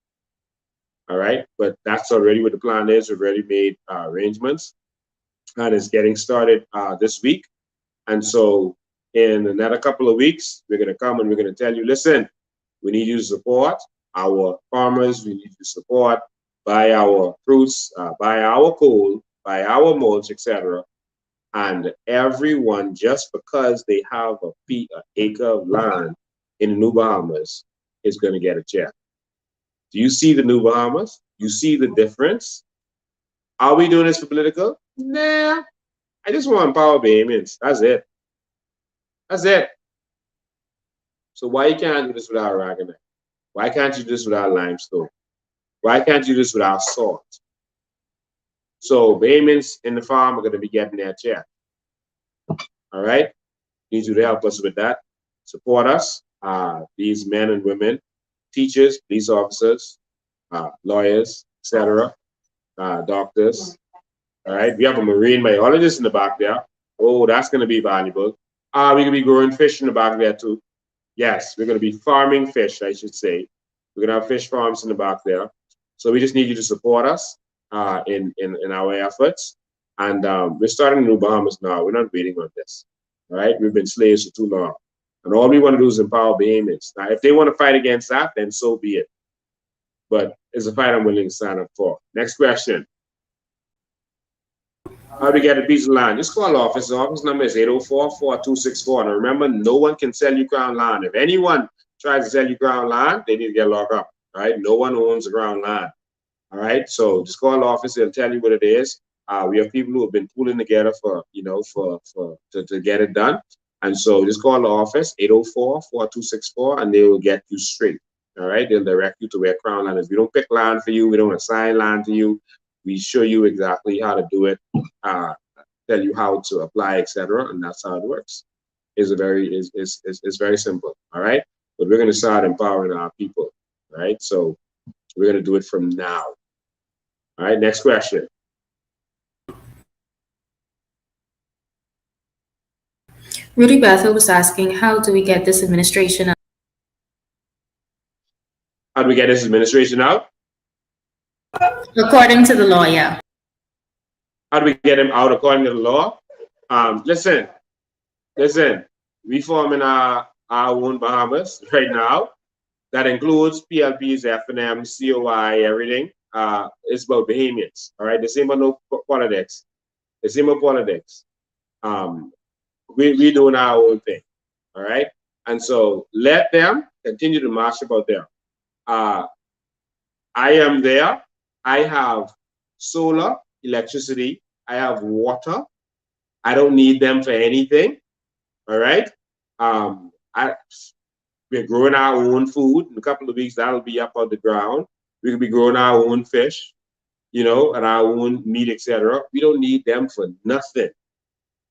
All right? But that's already what the plan is. We've already made arrangements. And it's getting started this week. And so in another couple of weeks, we're going to come and we're going to tell you, listen, we need you to support our farmers. We need you to support, buy our fruits, buy our coal, buy our mulch, etc. And everyone, just because they have an acre of land in the New Bahamas, is going to get a check. Do you see the New Bahamas? You see the difference? Are we doing this for political? Nah. I just want to empower Bahamians. That's it. That's it. So why you can't do this without aragonite? Why can't you do this without limestone? Why can't you do this without salt? So Bahamians in the farm are going to be getting their check. All right? Need you to help us with that. Support us. These men and women, teachers, police officers, lawyers, etc., doctors. All right? We have a marine biologist in the back there. Oh, that's going to be valuable. We're going to be growing fish in the back there too. Yes, we're going to be farming fish, I should say. We're going to have fish farms in the back there. So we just need you to support us in our efforts. And we're starting New Bahamas now. We're not waiting on this. All right, we've been slaves for too long. And all we want to do is empower Bahamians. Now, if they want to fight against that, then so be it. But it's a fight I'm willing to sign up for. Next question. How do we get a piece of land? Just call office. The office number is 804-4264. And remember, no one can sell you ground land. If anyone tries to sell you ground land, they need to get locked up. All right? No one owns the ground land. All right? So just call the office. They'll tell you what it is. We have people who have been pooling together for, to get it done. And so just call the office, 804-4264, and they will get you straight. All right? They'll direct you to where Crown Land is. We don't pick land for you. We don't assign land to you. We show you exactly how to do it, tell you how to apply, etc., and that's how it works. It's very simple. All right? But we're going to start empowering our people. All right? So we're going to do it from now. All right? Next question. Rudy Bethel was asking, how do we get this administration out? How do we get this administration out? According to the law, yeah. How do we get him out according to the law? Listen, we forming our own Bahamas right now. That includes PLPs, FNM, COI, everything. It's about Bahamians, all right? The same about no politics. The same about politics. We doing our own thing, all right? And so let them continue to march about them. I am there. I have solar, electricity. I have water. I don't need them for anything, all right? We're growing our own food. In a couple of weeks, that'll be up on the ground. We could be growing our own fish, and our own meat, etc. We don't need them for nothing.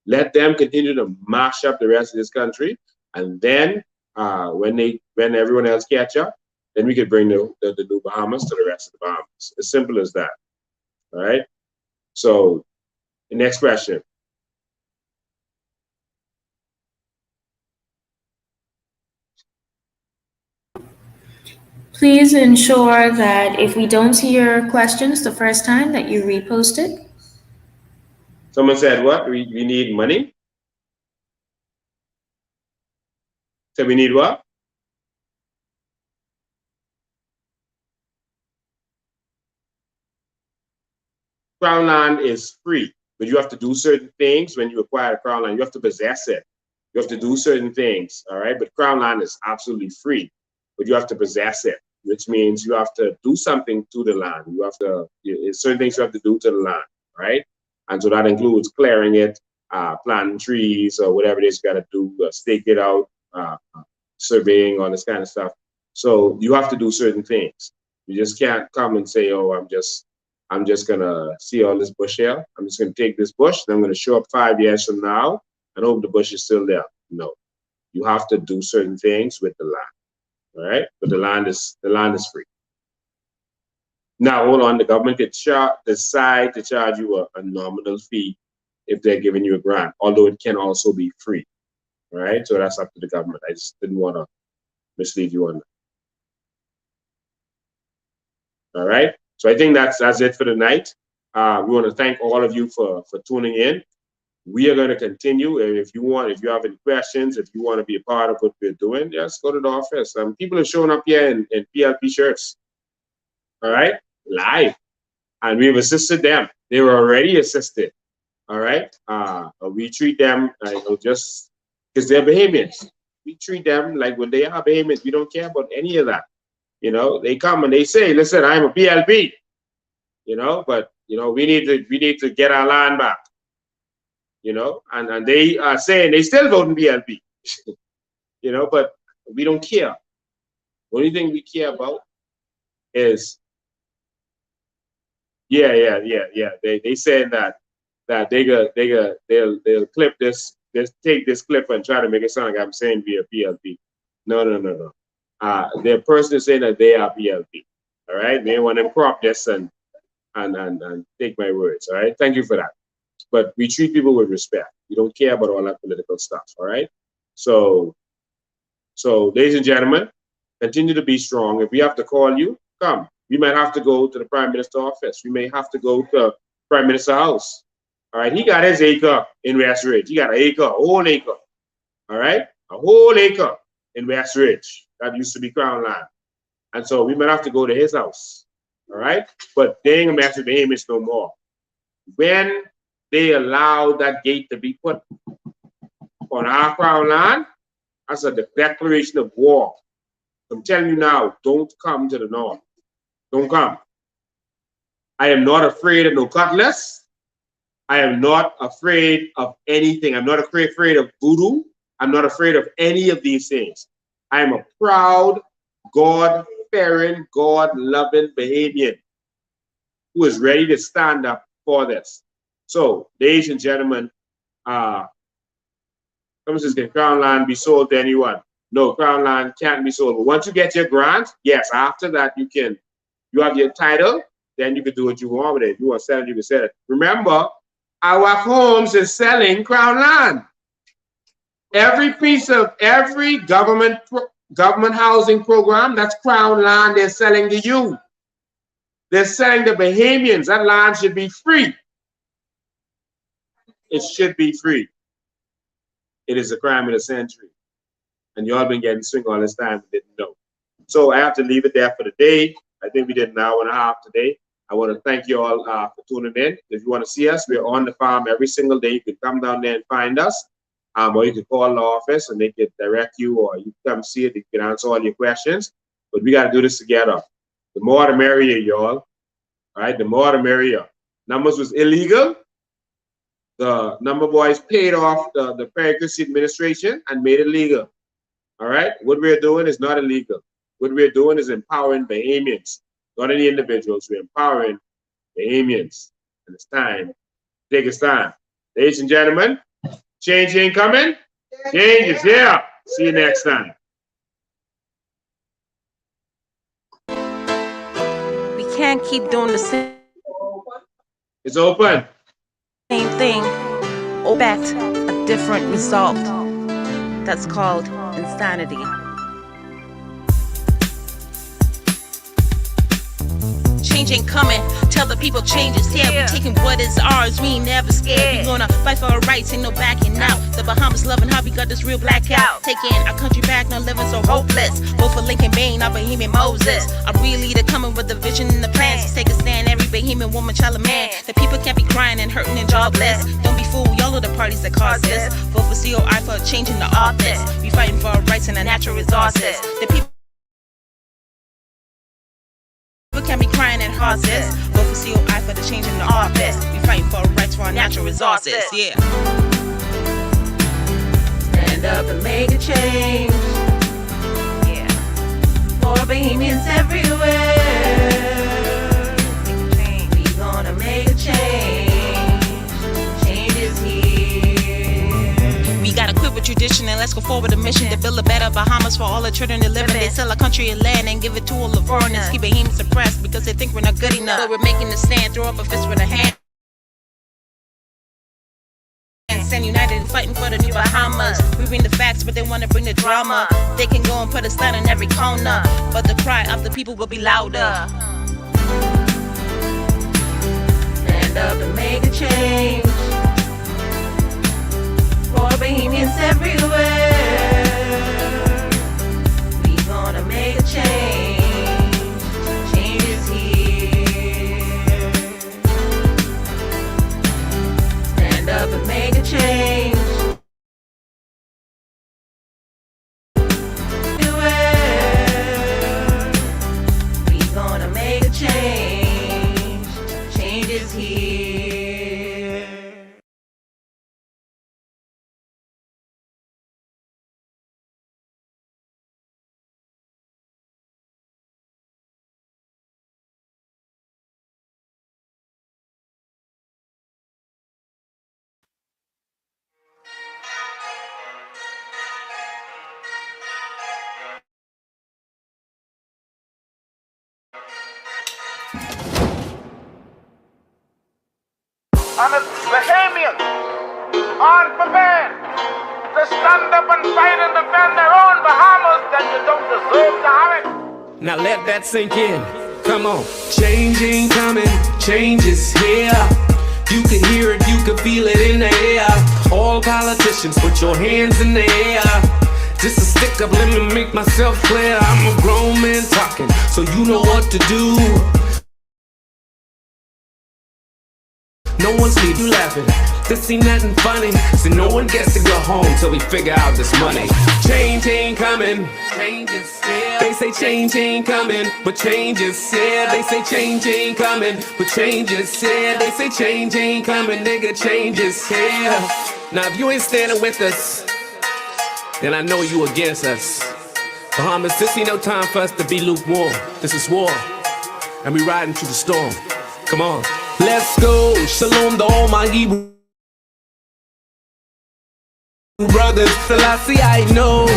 Let them continue to mash up the rest of this country, and then when everyone else catch up, then we could bring the new Bahamas to the rest of the Bahamas. As simple as that. All right. So, the next question. Please ensure that if we don't see your questions the first time, that you repost it. Someone said what? We need money? So we need what? Crown land is free, but you have to do certain things when you acquire the crown land. You have to possess it. You have to do certain things, all right? But crown land is absolutely free, but you have to possess it, which means you have to do something to the land. You have to, certain things you have to do to the land, right? And so that includes clearing it, planting trees or whatever it is you got to do, stake it out, surveying, all this kind of stuff. So you have to do certain things. You just can't come and say, oh, I'm just gonna see all this bush here. I'm just gonna take this bush and I'm gonna show up 5 years from now and hope the bush is still there. No, you have to do certain things with the land, all right? But the land is free. Now, hold on, the government could decide to charge you a nominal fee if they're giving you a grant, although it can also be free, all right? So that's up to the government. I just didn't want to mislead you on that, all right? So I think that's it for the night. We want to thank all of you for tuning in. We are going to continue. And if you have any questions, if you want to be a part of what we're doing, just go to the office. People are showing up here in PLP shirts, all right, live. And we've assisted them. They were already assisted, all right? We treat them just because they're Bahamians. We treat them like when they are Bahamians. We don't care about any of that. They come and they say, listen, I'm a PLP, but, we need to get our land back, and they are saying they still vote in PLP, but we don't care. The only thing we care about is, they said that they'll clip this, take this clip and try to make it sound like I'm saying we are PLP. No. They're personally saying that they are PLP. All right, they want to crop this and take my words. All right, thank you for that. But we treat people with respect. We don't care about all that political stuff. All right. So, ladies and gentlemen, continue to be strong. If we have to call you, come. We might have to go to the Prime Minister's office. We may have to go to Prime Minister's house. All right, he got his acre in West Ridge. He got an acre, a whole acre. All right, a whole acre in West Ridge. That used to be Crown land. And so we might have to go to his house. All right, but they ain't gonna mess with the Bahamians no more. When they allowed that gate to be put on our Crown land, that's a declaration of war. I'm telling you now, don't come to the north. Don't come. I am not afraid of no cutlass. I am not afraid of anything. I'm not afraid of voodoo. I'm not afraid of any of these things. I am a proud, God-fearing, God-loving Bahamian who is ready to stand up for this. So, ladies and gentlemen, someone says, can Crown land be sold to anyone? No, Crown land can't be sold. But once you get your grant, yes, after that you have your title, then you can do what you want with it. If you want to sell it, you can sell it. Remember, our homes is selling Crown land. Every piece of every government housing program, that's Crown land they're selling to you. They're selling the Bahamians. That land should be free. It should be free. It is a crime of the century. And y'all been getting swing all this time and didn't know. So I have to leave it there for the day. I think we did an hour and a half today. I want to thank you all for tuning in. If you want to see us, we're on the farm every single day. You can come down there and find us. Or you can call the office and they can direct you, or you can come see it. They can answer all your questions. But we got to do this together. The more the merrier, y'all. All right, the more the merrier. Numbers was illegal. The number boys paid off the Pericles administration and made it legal. All right, what we're doing is not illegal. What we're doing is empowering Bahamians, not any individuals. We're empowering Bahamians. And it's time. Take a stand. Ladies and gentlemen, change ain't coming. Change is here. See you next time. We can't keep doing the same It's open. thing or expect a different result. That's called insanity. Change ain't coming. Tell the people change is here. We taking what is ours. We ain't never scared. We gonna fight for our rights. Ain't no backing out. The Bahamas loving how we got this real blackout. Taking our country back. Not living so hopeless. Vote for Lincoln Bain. Our Bahamian Moses. Our real leader coming with the vision and the plans. Let's take a stand. Every Bahamian woman, child, and man. The people can't be crying and hurting and jobless. Don't be fooled. Y'all are the parties that cause this. Vote for COI for a change in the office. We fighting for our rights and our natural resources. The people can be crying and horses. Vote for COI for the change in the office. We fighting for our rights for our natural resources. Yeah. Stand up and make a change. Yeah. For Bahamians everywhere. We gonna make a change. Change is here. We gotta quit with tradition and let's go forward a mission to build a better Bahamas for all the children that live in. They sell our country and land and give it to all the foreigners. Keep Bahamians suppressed because they think we're not good enough. But we're making a stand, throw up a fist with a hand. And stand united and fighting for the new Bahamas. We bring the facts, but they want to bring the drama. They can go and put a sign on every corner, but the cry of the people will be louder. Stand up and make a change. For Bahamians everywhere. We gonna make a change. Change is here. Stand up and make a change. Everywhere. We gonna make a change. Change is here. And the Bahamians aren't prepared to stand up and fight and defend their own Bahamas, then you don't deserve to have it. Now let that sink in. Come on. Change ain't coming, change is here. You can hear it, you can feel it in the air. All politicians, put your hands in the air. Just a stick up, let me make myself clear. I'm a grown man talking, so you know what to do. No one's leave you laughing. This ain't nothing funny. So no one gets to go home till we figure out this money. Change ain't coming. Change is here. They say change ain't coming, but change is here. They say change ain't coming, but change is here. They say change ain't coming, nigga, change is here. Now if you ain't standing with us, then I know you against us. Bahamas, this ain't no time for us to be lukewarm. This is war, and we riding through the storm. Come on. Let's go, shalom to all my Hebrew brothers. Selassie, I know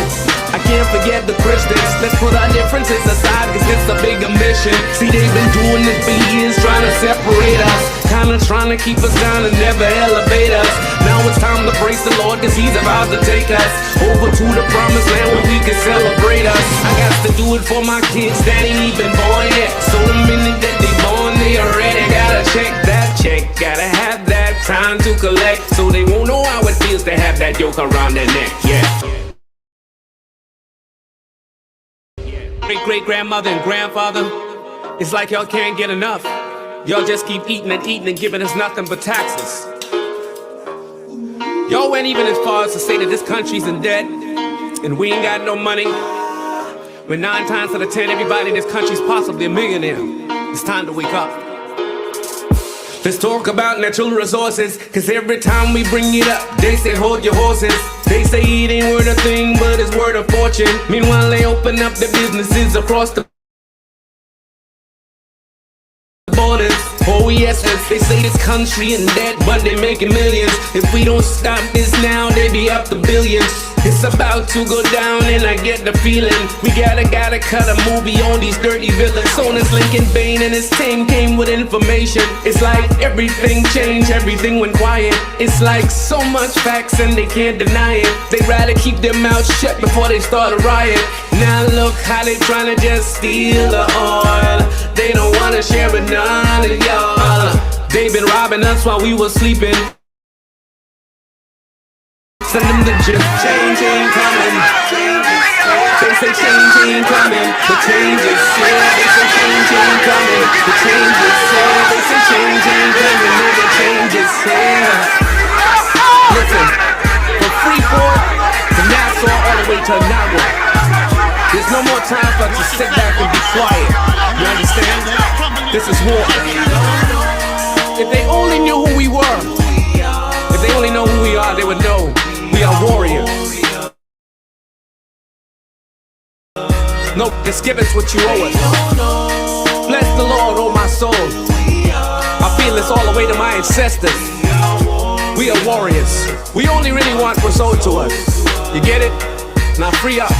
I can't forget the Christians. Let's put our differences aside, cause it's a bigger mission. See, they've been doing it for years, trying to separate us, kinda trying to keep us down and never elevate us. Now it's time to praise the Lord, cause he's about to take us over to the promised land where we can celebrate us. I got to do it for my kids that ain't even born yet. So the minute that they born, they already gotta check that check. Gotta have that time to collect, so they won't know how it feels to have that yoke around their neck. Yeah. Great-great-grandmother and grandfather, it's like y'all can't get enough. Y'all just keep eating and giving us nothing but taxes. Y'all went even as far as to say that this country's in debt and we ain't got no money. When 9 times out of 10, everybody in this country's possibly a millionaire. It's time to wake up. Let's talk about natural resources, cause every time we bring it up, they say hold your horses. They say it ain't worth a thing, but it's worth a fortune. Meanwhile, they open up their businesses across the borders. Oh yes, they say this country in debt, but they making millions. If we don't stop this now, they be up to billions. It's about to go down and I get the feeling we gotta cut a movie on these dirty villains. Sonus Lincoln Bain and his team came with information. It's like everything changed, everything went quiet. It's like so much facts and they can't deny it. They'd rather keep their mouths shut before they start a riot. Now look how they tryna just steal the oil. They don't wanna share with none of y'all. They've been robbing us while we were sleeping. Send them to gym. Change ain't coming. They say change ain't coming, but change is here. They say change ain't coming, but change is here. They say change ain't coming, nigga, change is here. Listen, from Freeport to Nassau all the way to Nawa, there's no more time for us to sit back and be quiet. You understand? This is war. If they only knew who we were, if they only know who we are, they would know we are warriors. No, just give us what you owe us. Bless the Lord, oh my soul. I feel this all the way to my ancestors. We are warriors. We only really want what's owed to us. You get it? Now free up.